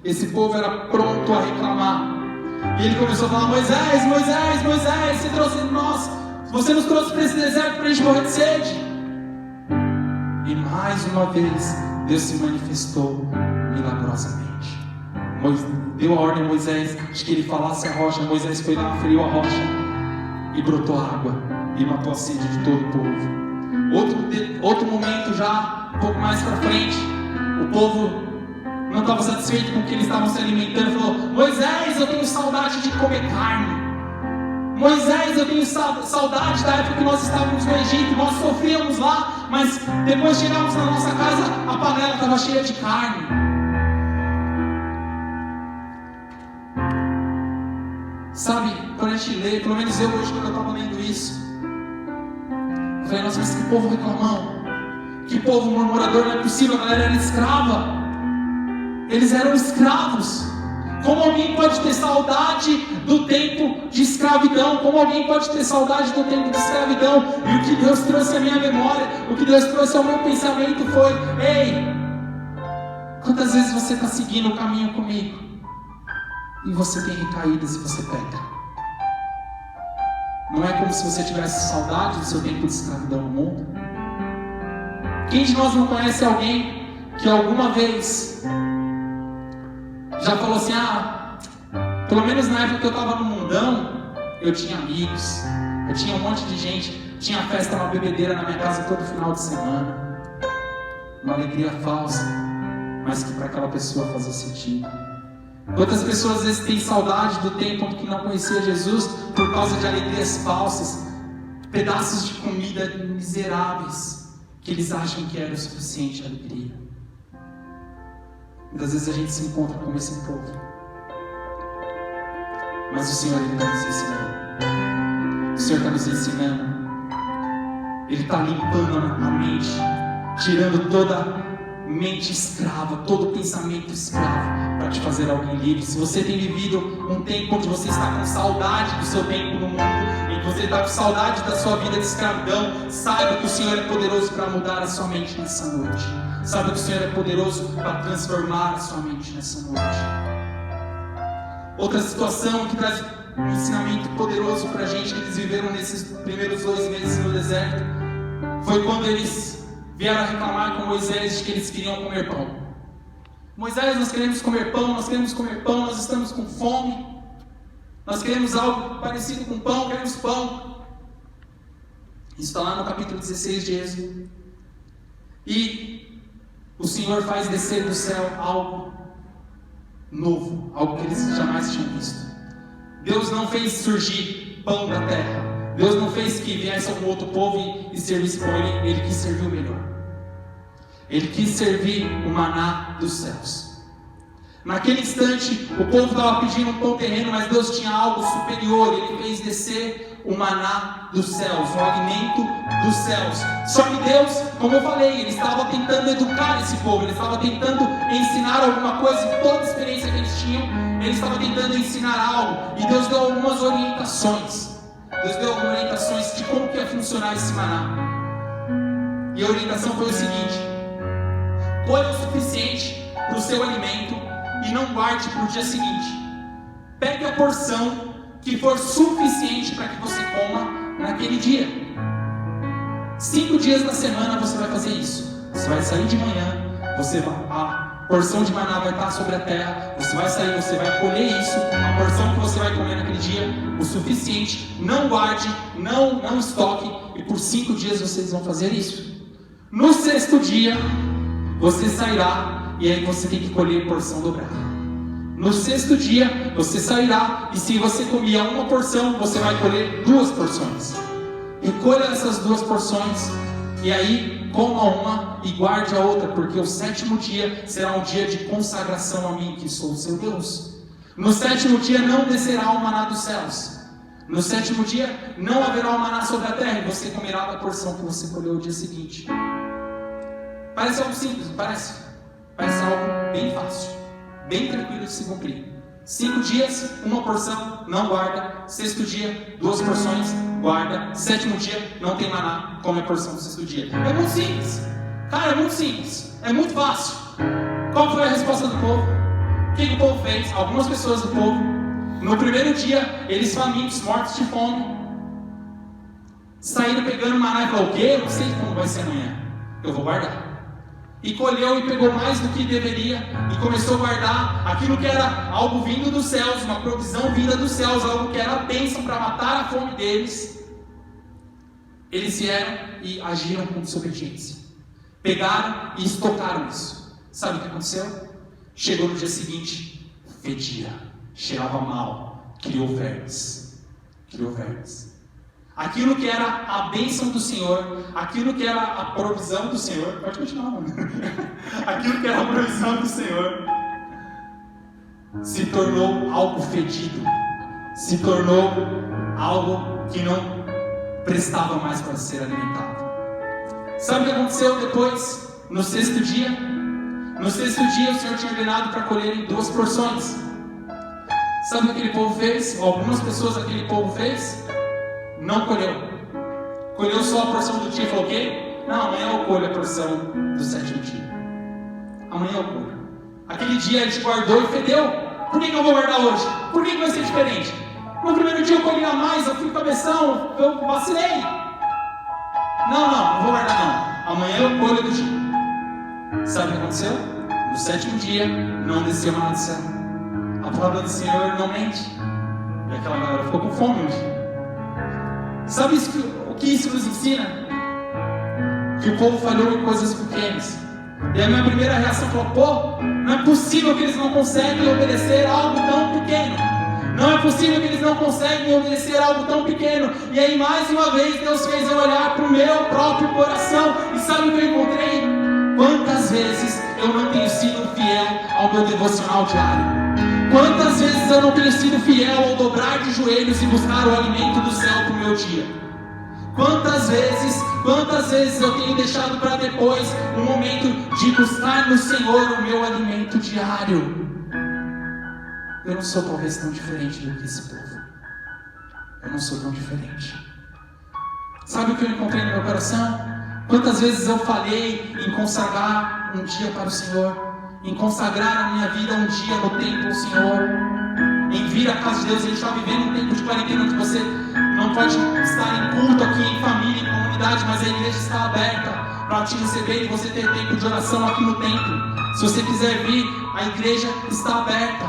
Esse povo era pronto a reclamar. E ele começou a falar: Moisés, Moisés, Moisés, você nos trouxe para esse deserto para a gente morrer de sede. E mais uma vez, Deus se manifestou milagrosamente. Deu a ordem a Moisés de que ele falasse a rocha. Moisés foi lá, feriu a rocha e brotou água e matou a sede de todo o povo. Outro momento já, um pouco mais para frente, o povo não estava satisfeito com o que eles estavam se alimentando. Falou: Moisés, eu tenho saudade de comer carne. Moisés, eu tenho saudade da época que nós estávamos no Egito. Nós sofríamos lá, mas depois chegávamos na nossa casa, a panela estava cheia de carne. Sabe, quando a gente lê, pelo menos eu hoje, quando eu estava lendo isso, eu falei: nossa, mas que povo reclamão, que povo murmurador, não é possível, a galera era escrava. Eles eram escravos. Como alguém pode ter saudade do tempo de escravidão? Como alguém pode ter saudade do tempo de escravidão? E o que Deus trouxe à minha memória, o que Deus trouxe ao meu pensamento foi: ei, quantas vezes você está seguindo o caminho comigo e você tem recaídas e você peca? Não é como se você tivesse saudade do seu tempo de escravidão no mundo? Quem de nós não conhece alguém que alguma vez já falou assim: pelo menos na época que eu estava no mundão, eu tinha amigos, eu tinha um monte de gente, tinha festa, uma bebedeira na minha casa todo final de semana, uma alegria falsa, mas que para aquela pessoa fazia sentido. Quantas pessoas às vezes têm saudade do tempo que não conhecia Jesus por causa de alegrias falsas, pedaços de comida miseráveis que eles acham que era o suficiente alegria. Muitas vezes a gente se encontra com esse povo, mas o Senhor está nos ensinando. O Senhor está nos ensinando. Ele está limpando a mente, tirando toda mente escrava, todo pensamento escravo, para te fazer alguém livre. Se você tem vivido um tempo onde você está com saudade do seu tempo no mundo, em que você está com saudade da sua vida de escravidão, saiba que o Senhor é poderoso para mudar a sua mente nessa noite. Saiba que o Senhor é poderoso para transformar a sua mente nessa noite. Outra situação que traz um ensinamento poderoso para a gente, que eles viveram nesses primeiros 2 meses no deserto, foi quando eles vieram a reclamar com Moisés de que eles queriam comer pão. Moisés, nós queremos comer pão, nós estamos com fome, nós queremos algo parecido com pão, queremos pão. Isso está lá no capítulo 16 de Êxodo. E o Senhor faz descer do céu algo novo, algo que eles jamais tinham visto. Deus não fez surgir pão da terra. Deus não fez que viesse algum outro povo e servisse pão. Ele quis servir o melhor. Ele quis servir o maná dos céus. Naquele instante, o povo estava pedindo um pão terreno, mas Deus tinha algo superior. Ele fez descer o maná dos céus, o alimento dos céus. Só que Deus, como eu falei, Ele estava tentando educar esse povo. Ele estava tentando ensinar alguma coisa. E toda a experiência que eles tinham, Ele estava tentando ensinar algo. E Deus deu algumas orientações. Deus deu algumas orientações de como que ia funcionar esse maná. E a orientação foi o seguinte: colha o suficiente para o seu alimento e não guarde para o dia seguinte. Pegue a porção que for suficiente para que você coma naquele dia. 5 dias da semana você vai fazer isso. Você vai sair de manhã, a porção de maná vai estar sobre a terra, você vai sair, você vai colher isso, a porção que você vai comer naquele dia, o suficiente. Não guarde, não estoque, e por 5 dias vocês vão fazer isso. No 6º dia você sairá, e aí você tem que colher porção dobrada. No 6º dia você sairá, e se você comia uma porção, você vai colher 2 porções. Recolha essas 2 porções, e aí coma uma e guarde a outra, porque o 7º dia será um dia de consagração a mim, que sou o seu Deus. No 7º dia não descerá o maná dos céus. No 7º dia não haverá o maná sobre a terra, e você comerá da porção que você colheu o dia seguinte. Parece algo simples, parece algo bem fácil, bem tranquilo de se cumprir. 5 dias, uma porção, não guarda. 6º dia, 2 porções, guarda. 7º dia, não tem maná, come a porção do 6º dia. É muito simples, cara, é muito simples, é muito fácil. Qual foi a resposta do povo? O que o povo fez? Algumas pessoas do povo, no primeiro dia, eles famintos, mortos de fome, saíram pegando maná e falaram: o quê? Eu não sei como vai ser amanhã, eu vou guardar. E colheu e pegou mais do que deveria, e começou a guardar aquilo que era algo vindo dos céus, uma provisão vinda dos céus, algo que era a bênção para matar a fome deles. Eles vieram e agiram com desobediência, pegaram e estocaram isso. Sabe o que aconteceu? Chegou no dia seguinte, fedia, cheirava mal, criou vermes. Aquilo que era a bênção do Senhor, aquilo que era a provisão do Senhor, pode continuar, mano. Aquilo que era a provisão do Senhor, se tornou algo fedido, se tornou algo que não prestava mais para ser alimentado. Sabe o que aconteceu depois? No 6º dia? No 6º dia o Senhor tinha ordenado para colherem 2 porções. Sabe o que aquele povo fez? Algumas pessoas daquele povo fez? Não colheu. Colheu só a porção do dia e falou: o quê? Não, amanhã eu colho a porção do 7º dia. Amanhã eu colho. Aquele dia a gente guardou e fedeu. Por que eu vou guardar hoje? Por que vai ser diferente? No primeiro dia eu colhi a mais, eu fui cabeção, eu vacilei. Não vou guardar não. Amanhã eu colho do dia. Sabe o que aconteceu? No 7º dia não desceu maná do céu. A palavra do Senhor não mente. E aquela galera ficou com fome hoje. Sabe o que isso nos ensina? Que o povo falhou em coisas pequenas. E a minha primeira reação foi: pô, não é possível que eles não conseguem obedecer algo tão pequeno. Não é possível que eles não conseguem obedecer algo tão pequeno. E aí mais uma vez Deus fez eu olhar para o meu próprio coração. E sabe o que eu encontrei? Quantas vezes eu não tenho sido fiel ao meu devocional diário? Quantas vezes eu não tenho sido fiel ao dobrar de joelhos e buscar o alimento do céu para o meu dia? Quantas vezes eu tenho deixado para depois um momento de buscar no Senhor o meu alimento diário? Eu não sou talvez tão diferente do que esse povo. Eu não sou tão diferente. Sabe o que eu encontrei no meu coração? Quantas vezes eu falhei em consagrar um dia para o Senhor, em consagrar a minha vida um dia no templo ao Senhor, em vir à casa de Deus. A gente está vivendo um tempo de quarentena onde você não pode estar em culto aqui, em família, em comunidade, mas a igreja está aberta para te receber e você ter tempo de oração aqui no templo. Se você quiser vir, a igreja está aberta.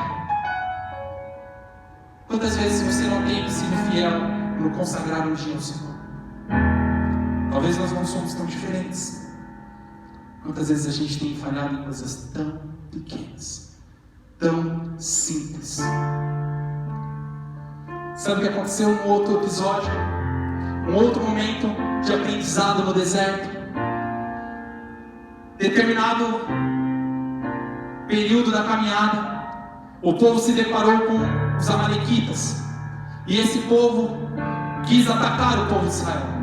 Quantas vezes você não tem sido fiel no consagrar um dia ao Senhor? Talvez nós não somos tão diferentes. Quantas vezes a gente tem falhado em coisas tão pequenas, tão simples. Sabe o que aconteceu num outro episódio? Um outro momento de aprendizado no deserto. Determinado período da caminhada, o povo se deparou com os amalequitas. E esse povo quis atacar o povo de Israel.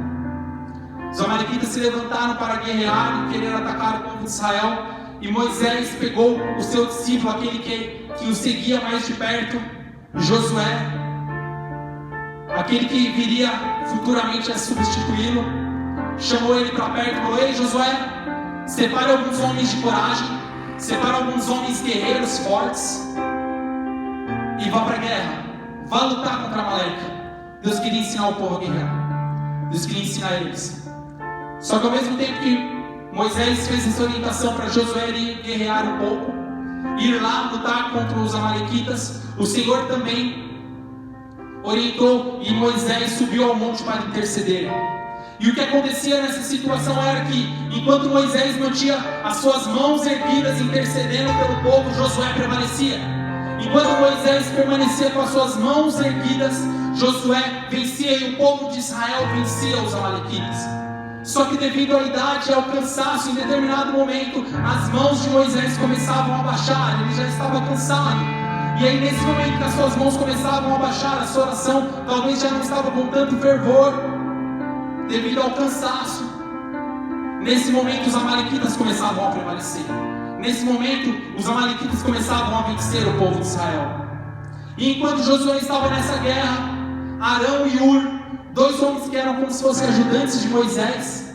Os amalequitas se levantaram para guerrear e querer atacar o povo de Israel. E Moisés pegou o seu discípulo, aquele que o seguia mais de perto, Josué, aquele que viria futuramente a substituí-lo, chamou ele para perto e falou: ei Josué, separe alguns homens de coragem, separe alguns homens guerreiros fortes e vá para a guerra, vá lutar contra Amaleque. Deus queria ensinar o povo a guerrear, Deus queria ensinar eles. Só que ao mesmo tempo que Moisés fez essa orientação para Josué ir guerrear um pouco, ir lá lutar contra os amalequitas, o Senhor também orientou e Moisés subiu ao monte para interceder. E o que acontecia nessa situação era que, enquanto Moisés mantinha as suas mãos erguidas intercedendo pelo povo, Josué prevalecia. Enquanto Moisés permanecia com as suas mãos erguidas, Josué vencia e o povo de Israel vencia os amalequitas. Só que devido à idade e ao cansaço, em determinado momento, as mãos de Moisés começavam a baixar, ele já estava cansado. E aí nesse momento que as suas mãos começavam a baixar, a sua oração talvez já não estava com tanto fervor, devido ao cansaço. Nesse momento os amalequitas começavam a prevalecer. Nesse momento os amalequitas começavam a vencer o povo de Israel. E enquanto Josué estava nessa guerra, Arão e Hur, dois homens que eram como se fossem ajudantes de Moisés,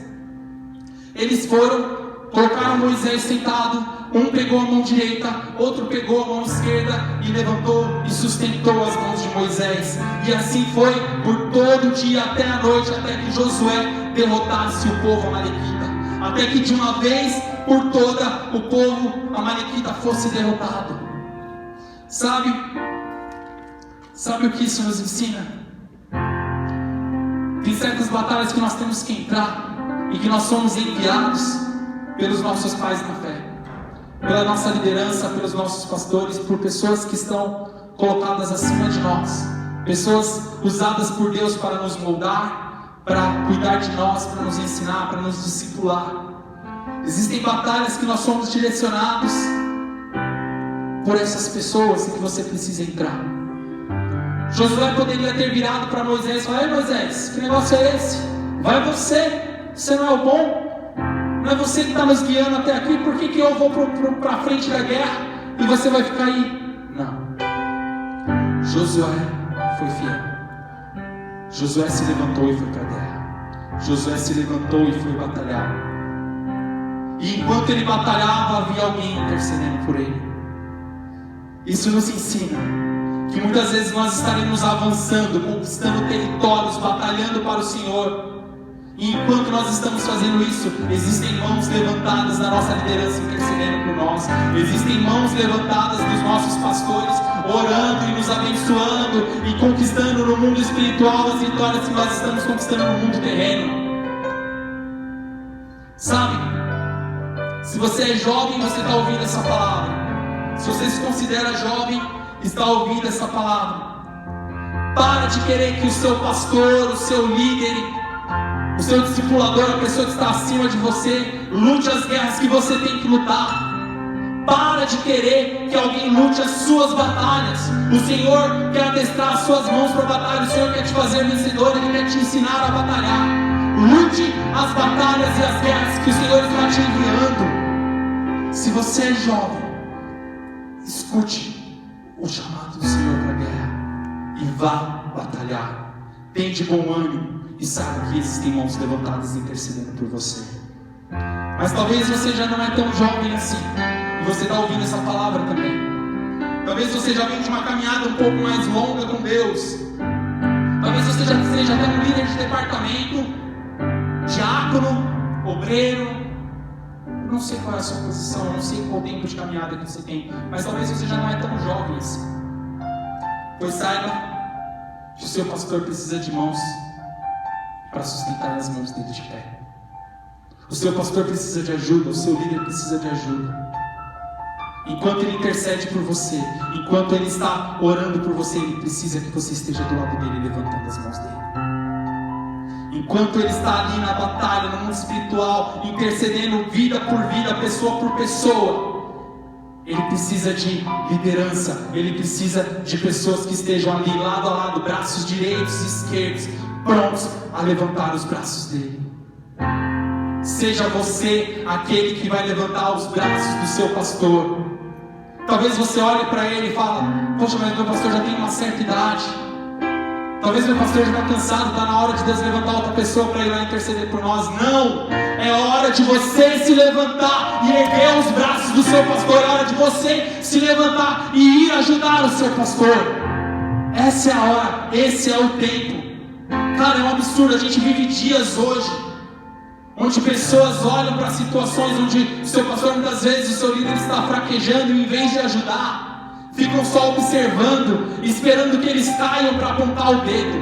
eles foram, colocaram Moisés sentado, um pegou a mão direita, outro pegou a mão esquerda e levantou e sustentou as mãos de Moisés. E assim foi por todo o dia até a noite, até que Josué derrotasse o povo amalequita, até que de uma vez por toda o povo amalequita fosse derrotado. Sabe o que isso nos ensina? Tem certas batalhas que nós temos que entrar e que nós somos enviados pelos nossos pais na fé, pela nossa liderança, pelos nossos pastores, por pessoas que estão colocadas acima de nós, pessoas usadas por Deus para nos moldar, para cuidar de nós, para nos ensinar, para nos discipular. Existem batalhas que nós somos direcionados por essas pessoas e que você precisa entrar. Josué poderia ter virado para Moisés e falar: ei Moisés, que negócio é esse? Vai você não é o bom? Não é você que está nos guiando até aqui? Por que eu vou para a frente da guerra e você vai ficar aí? Não. Josué foi fiel. Josué se levantou e foi para a guerra. Josué se levantou e foi batalhar. E enquanto ele batalhava, havia alguém intercedendo por ele. Isso nos ensina que muitas vezes nós estaremos avançando, conquistando territórios, batalhando para o Senhor. E enquanto nós estamos fazendo isso, existem mãos levantadas da nossa liderança intercedendo por nós. Existem mãos levantadas dos nossos pastores, orando e nos abençoando e conquistando no mundo espiritual as vitórias que nós estamos conquistando no mundo terreno. Sabe? Se você é jovem, você está ouvindo essa palavra. Se você se considera jovem, está ouvindo essa palavra. Para de querer que o seu pastor, o seu líder, o seu discipulador, a pessoa que está acima de você, lute as guerras que você tem que lutar. Para de querer que alguém lute as suas batalhas. O Senhor quer adestrar as suas mãos para a batalha. O Senhor quer te fazer vencedor. Ele quer te ensinar a batalhar. Lute as batalhas e as guerras que o Senhor está te enviando. Se você é jovem, escute o chamado do Senhor para a guerra e vá batalhar. Tenha de bom ânimo e saiba que existem mãos levantadas intercedendo por você. Mas talvez você já não é tão jovem assim e você está ouvindo essa palavra também. Talvez você já venha de uma caminhada um pouco mais longa com Deus. Talvez você já seja até um líder de departamento, diácono, obreiro. Eu não sei qual é a sua posição, eu não sei qual o tempo de caminhada que você tem, mas talvez você já não é tão jovem assim. Pois saiba que o seu pastor precisa de mãos para sustentar as mãos dele de pé. O seu pastor precisa de ajuda, o seu líder precisa de ajuda. Enquanto ele intercede por você, enquanto ele está orando por você, ele precisa que você esteja do lado dele, levantando as mãos dele. Enquanto ele está ali na batalha, no mundo espiritual, intercedendo vida por vida, pessoa por pessoa, ele precisa de liderança, ele precisa de pessoas que estejam ali lado a lado, braços direitos e esquerdos, prontos a levantar os braços dele. Seja você aquele que vai levantar os braços do seu pastor. Talvez você olhe para ele e fale: poxa, mas meu pastor já tem uma certa idade. Talvez meu pastor já está cansado, está na hora de Deus levantar outra pessoa para ir lá interceder por nós. Não! É hora de você se levantar e erguer os braços do seu pastor. É hora de você se levantar e ir ajudar o seu pastor. Essa é a hora, esse é o tempo. Cara, é um absurdo, a gente vive dias hoje onde pessoas olham para situações onde o seu pastor, muitas vezes o seu líder está fraquejando e em vez de ajudar, ficam só observando, esperando que eles caiam para apontar o dedo,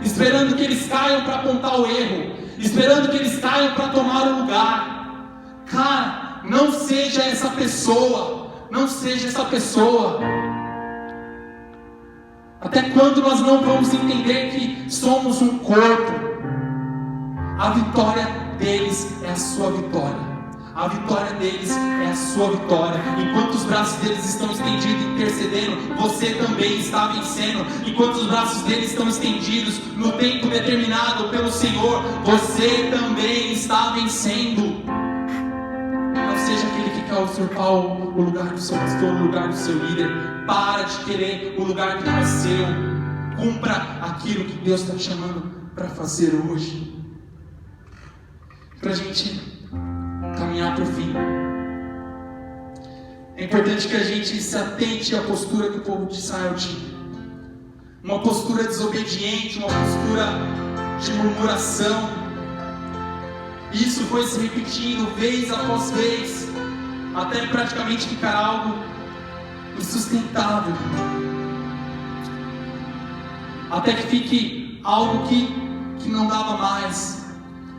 esperando que eles caiam para apontar o erro, esperando que eles caiam para tomar o lugar. Cara, não seja essa pessoa, não seja essa pessoa Até quando nós não vamos entender que somos um corpo? A vitória deles é a sua vitória. A vitória deles é a sua vitória. Enquanto os braços deles estão estendidos intercedendo, você também está vencendo. Enquanto os braços deles estão estendidos no tempo determinado pelo Senhor, você também está vencendo. Não seja aquele que quer usurpar o lugar do seu pastor, o lugar do seu líder. Para de querer o lugar que não é seu. Cumpra aquilo que Deus está te chamando para fazer hoje. Para a gente caminhar para o fim, é importante que a gente se atente à postura que o povo de Israel tinha. Uma postura desobediente, uma postura de murmuração. Isso foi se repetindo vez após vez, até praticamente ficar algo insustentável, até que fique algo que não dava mais.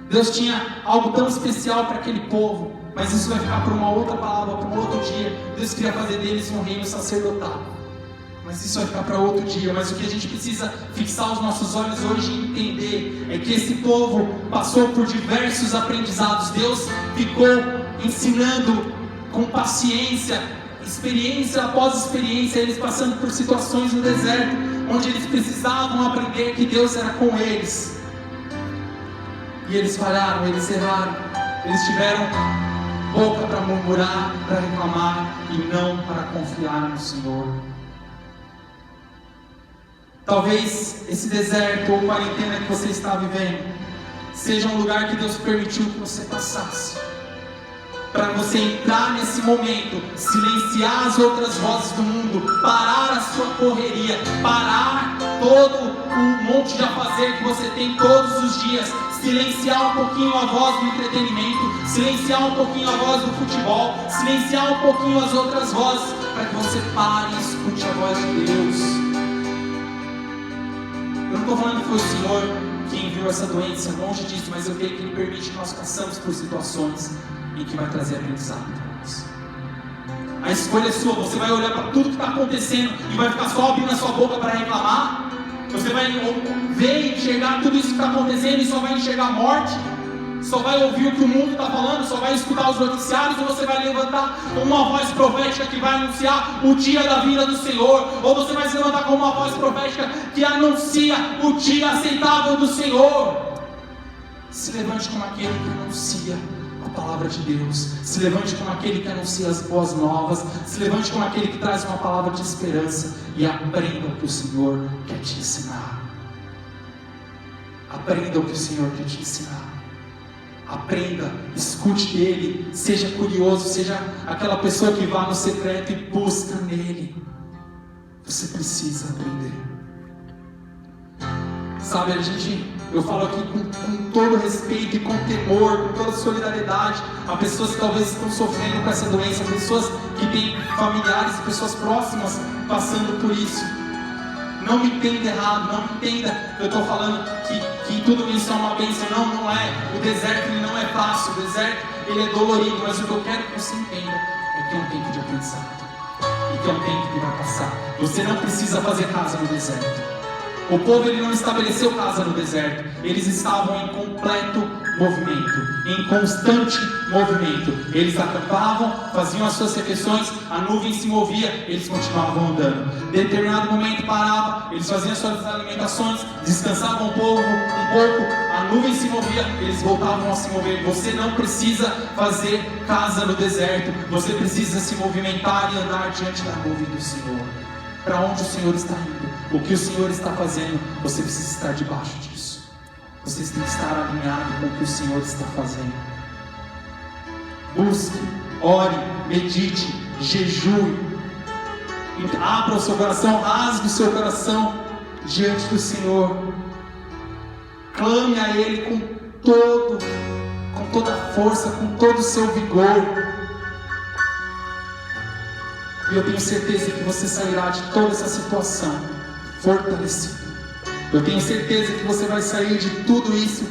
Deus tinha algo tão especial para aquele povo, mas isso vai ficar para uma outra palavra, para um outro dia. Deus queria fazer deles um reino sacerdotal, mas isso vai ficar para outro dia. Mas o que a gente precisa fixar os nossos olhos hoje e entender é que esse povo passou por diversos aprendizados. Deus ficou ensinando com paciência, experiência após experiência, eles passando por situações no deserto, onde eles precisavam aprender que Deus era com eles. E eles falharam, eles erraram, eles tiveram boca para murmurar, para reclamar e não para confiar no Senhor. Talvez esse deserto ou quarentena que você está vivendo seja um lugar que Deus permitiu que você passasse, para você entrar nesse momento, silenciar as outras vozes do mundo, parar a sua correria, parar todo o monte de afazer que você tem todos os dias, silenciar um pouquinho a voz do entretenimento, silenciar um pouquinho a voz do futebol, silenciar um pouquinho as outras vozes, para que você pare e escute a voz de Deus. Eu não estou falando que foi o Senhor que enviou essa doença, longe disso, mas eu creio que Ele permite que nós passamos por situações em que vai trazer aprendizado para nós. A escolha é sua. Você vai olhar para tudo que está acontecendo e vai ficar só abrindo a sua boca para reclamar? Você vai ver e enxergar tudo isso que está acontecendo e só vai enxergar a morte? Só vai ouvir o que o mundo está falando? Só vai escutar os noticiários? Ou você vai levantar com uma voz profética que vai anunciar o dia da vinda do Senhor? Ou você vai se levantar com uma voz profética que anuncia o dia aceitável do Senhor? Se levante como aquele que anuncia a palavra de Deus. Se levante como aquele que anuncia as boas novas. Se levante como aquele que traz uma palavra de esperança. E aprenda o que o Senhor quer te ensinar. Aprenda o que o Senhor quer te ensinar. Aprenda, escute dele. Seja curioso, seja aquela pessoa que vá no secreto e busca nele. Você precisa aprender. Sabe, eu falo aqui com todo respeito e com temor, com toda solidariedade a pessoas que talvez estão sofrendo com essa doença, pessoas que têm familiares, pessoas próximas passando por isso. Não me entenda errado, não me entenda que eu estou falando que tudo isso é uma bênção. Não é. O deserto ele não é fácil, o deserto ele é dolorido, mas o que eu quero que você entenda é que é um tempo de aprendizado e que é um tempo que vai passar. Você não precisa fazer casa no deserto. O povo ele não estabeleceu casa no deserto. Eles estavam em completo movimento, em constante movimento. Eles acampavam, faziam as suas refeições, a nuvem se movia, eles continuavam andando. Determinado momento parava, eles faziam as suas alimentações, descansavam um pouco, a nuvem se movia, eles voltavam a se mover. Você não precisa fazer casa no deserto. Você precisa se movimentar e andar diante da nuvem do Senhor. Para onde o Senhor está indo, o que o Senhor está fazendo, você precisa estar debaixo disso. Você tem que estar alinhado com o que o Senhor está fazendo. Busque, ore, medite, jejue. Abra o seu coração, rasgue o seu coração diante do Senhor. Clame a Ele com toda a força, com todo o seu vigor. E eu tenho certeza que você sairá de toda essa situação fortalecido. Eu tenho certeza que você vai sair de tudo isso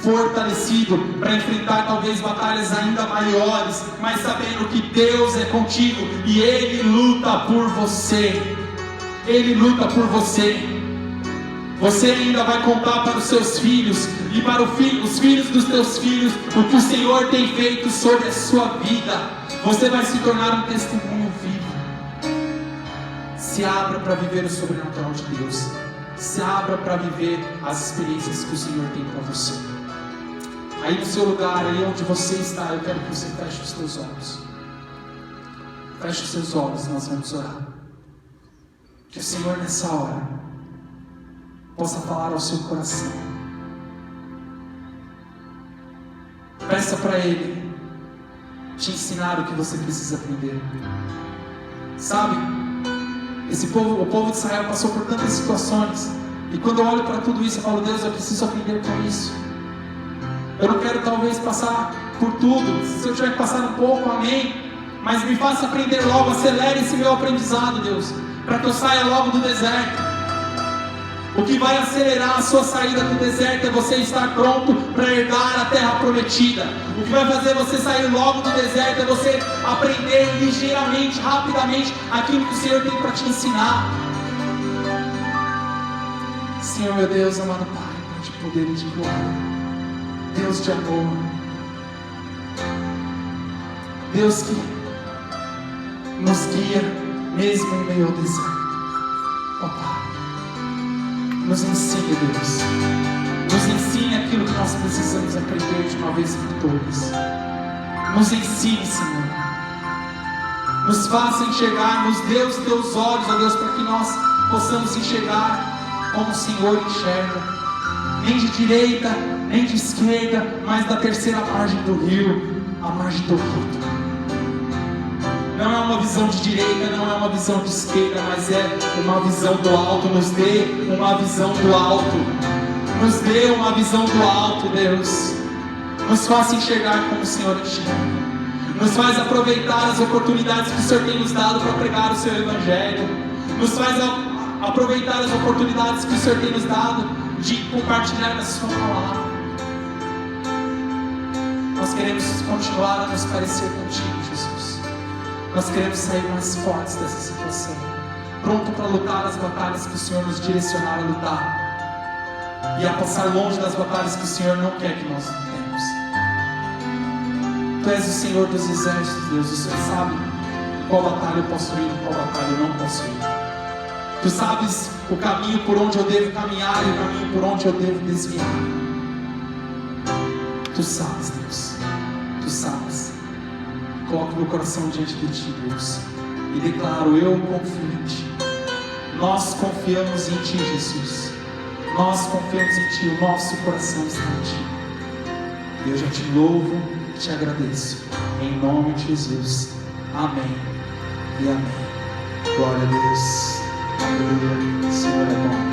fortalecido para enfrentar talvez batalhas ainda maiores, mas sabendo que Deus é contigo e Ele luta por você. Ele luta por você. Você ainda vai contar para os seus filhos e para os filhos dos teus filhos o que o Senhor tem feito sobre a sua vida. Você vai se tornar um testemunho vivo. Se abra para viver o sobrenatural de Deus. Se abra para viver as experiências que o Senhor tem para você. Aí no seu lugar, aí onde você está, eu quero que você feche os seus olhos. Feche os seus olhos, nós vamos orar. Que o Senhor nessa hora possa falar ao seu coração. Peça para Ele te ensinar o que você precisa aprender. Sabe, o povo de Israel passou por tantas situações, e quando eu olho para tudo isso, eu falo: Deus, eu preciso aprender com isso. Eu não quero talvez passar por tudo. Se eu tiver que passar um pouco, amém, mas me faça aprender logo. Acelere esse meu aprendizado, Deus, para que eu saia logo do deserto. O que vai acelerar a sua saída do deserto é você estar pronto para herdar a terra prometida. O que vai fazer você sair logo do deserto é você aprender ligeiramente, rapidamente, aquilo que o Senhor tem para te ensinar. Senhor, meu Deus, amado Pai, Pai de poder e de glória, Deus de amor, Deus que nos guia mesmo em meio ao deserto. Ó Pai, nos ensine, Deus. Nos ensine aquilo que nós precisamos aprender de uma vez por todas. Nos ensine, Senhor. Nos faça enxergar, nos dê os teus olhos, ó Deus, para que nós possamos enxergar como o Senhor enxerga. Nem de direita, nem de esquerda, mas da terceira margem do rio, a margem do rio. Não é uma visão de direita, não é uma visão de esquerda, mas é uma visão do alto. Nos dê uma visão do alto. Nos dê uma visão do alto, Deus. Nos faça enxergar como o Senhor enxerga. Nos faz aproveitar as oportunidades que o Senhor tem nos dado para pregar o seu Evangelho. Nos faz aproveitar as oportunidades que o Senhor tem nos dado de compartilhar a sua palavra. Nós queremos continuar a nos parecer contigo, Jesus. Nós queremos sair mais fortes dessa situação, pronto para lutar as batalhas que o Senhor nos direcionar a lutar, e a passar longe das batalhas que o Senhor não quer que nós lutemos. Tu és o Senhor dos exércitos, Deus. O Senhor sabe qual batalha eu posso ir e qual batalha eu não posso ir. Tu sabes o caminho por onde eu devo caminhar e o caminho por onde eu devo desviar. Tu sabes, Deus. Tu sabes. Coloco meu coração diante de Ti, Deus, e declaro: eu confio em Ti. Nós confiamos em Ti, Jesus. Nós confiamos em Ti. O nosso coração está em Ti. E eu já Te louvo e Te agradeço. Em nome de Jesus. Amém e amém. Glória a Deus. Aleluia. O Senhor é bom.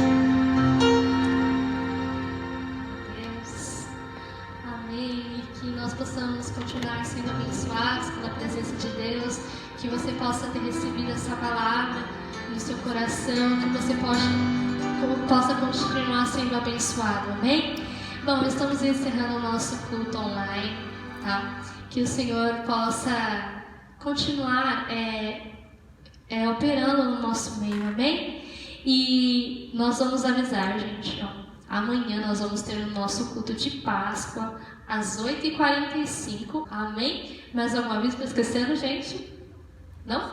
Possamos continuar sendo abençoados pela presença de Deus, que você possa ter recebido essa palavra no seu coração, que você possa continuar sendo abençoado, amém? Bom, estamos encerrando o nosso culto online, tá? Que o Senhor possa continuar operando no nosso meio, amém? E nós vamos avisar, gente, ó. Amanhã nós vamos ter o nosso culto de Páscoa às 8h45, amém? Mais algum aviso? Estou esquecendo, gente? Não?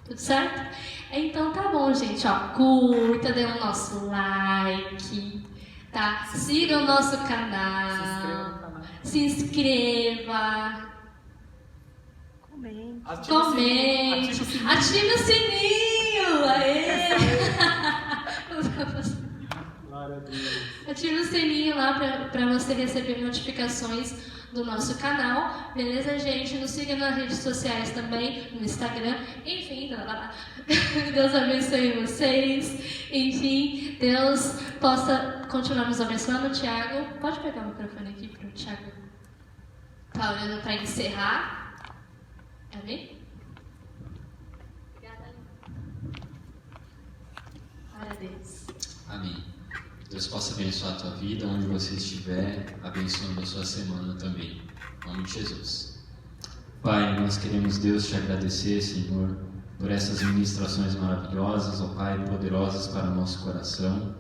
Tudo certo? Então tá bom, gente, ó. Curta, dê o nosso like, tá? Siga o nosso canal. Se inscreva. Comente. Ative o sininho. Aê! Ative o sininho lá para você receber notificações do nosso canal, beleza, gente? Nos siga nas redes sociais também, no Instagram, enfim, Deus abençoe vocês, enfim, Deus possa continuar nos abençoando. Tiago, pode pegar o microfone aqui para o Tiago tá olhando para encerrar, amém? Obrigada. Glória a Deus. Amém. Deus possa abençoar a tua vida, onde você estiver, abençoando a sua semana também. Em nome de Jesus. Pai, nós queremos, Deus, te agradecer, Senhor, por essas ministrações maravilhosas, ó Pai, poderosas para o nosso coração,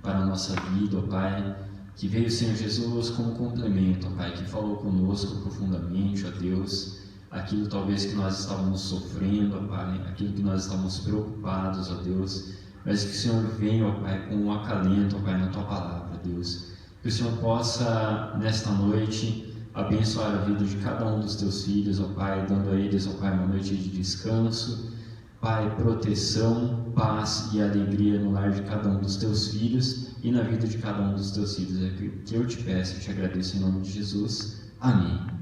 para a nossa vida, ó Pai, que veio o Senhor Jesus como complemento, ó Pai, que falou conosco profundamente, ó Deus, aquilo talvez que nós estávamos sofrendo, ó Pai, aquilo que nós estávamos preocupados, ó Deus, mas que o Senhor venha, ó Pai, com um acalento, ó Pai, na Tua palavra, Deus. Que o Senhor possa, nesta noite, abençoar a vida de cada um dos Teus filhos, ó Pai, dando a eles, ó Pai, uma noite de descanso, Pai, proteção, paz e alegria no lar de cada um dos Teus filhos e na vida de cada um dos Teus filhos. É que eu te peço e te agradeço em nome de Jesus. Amém.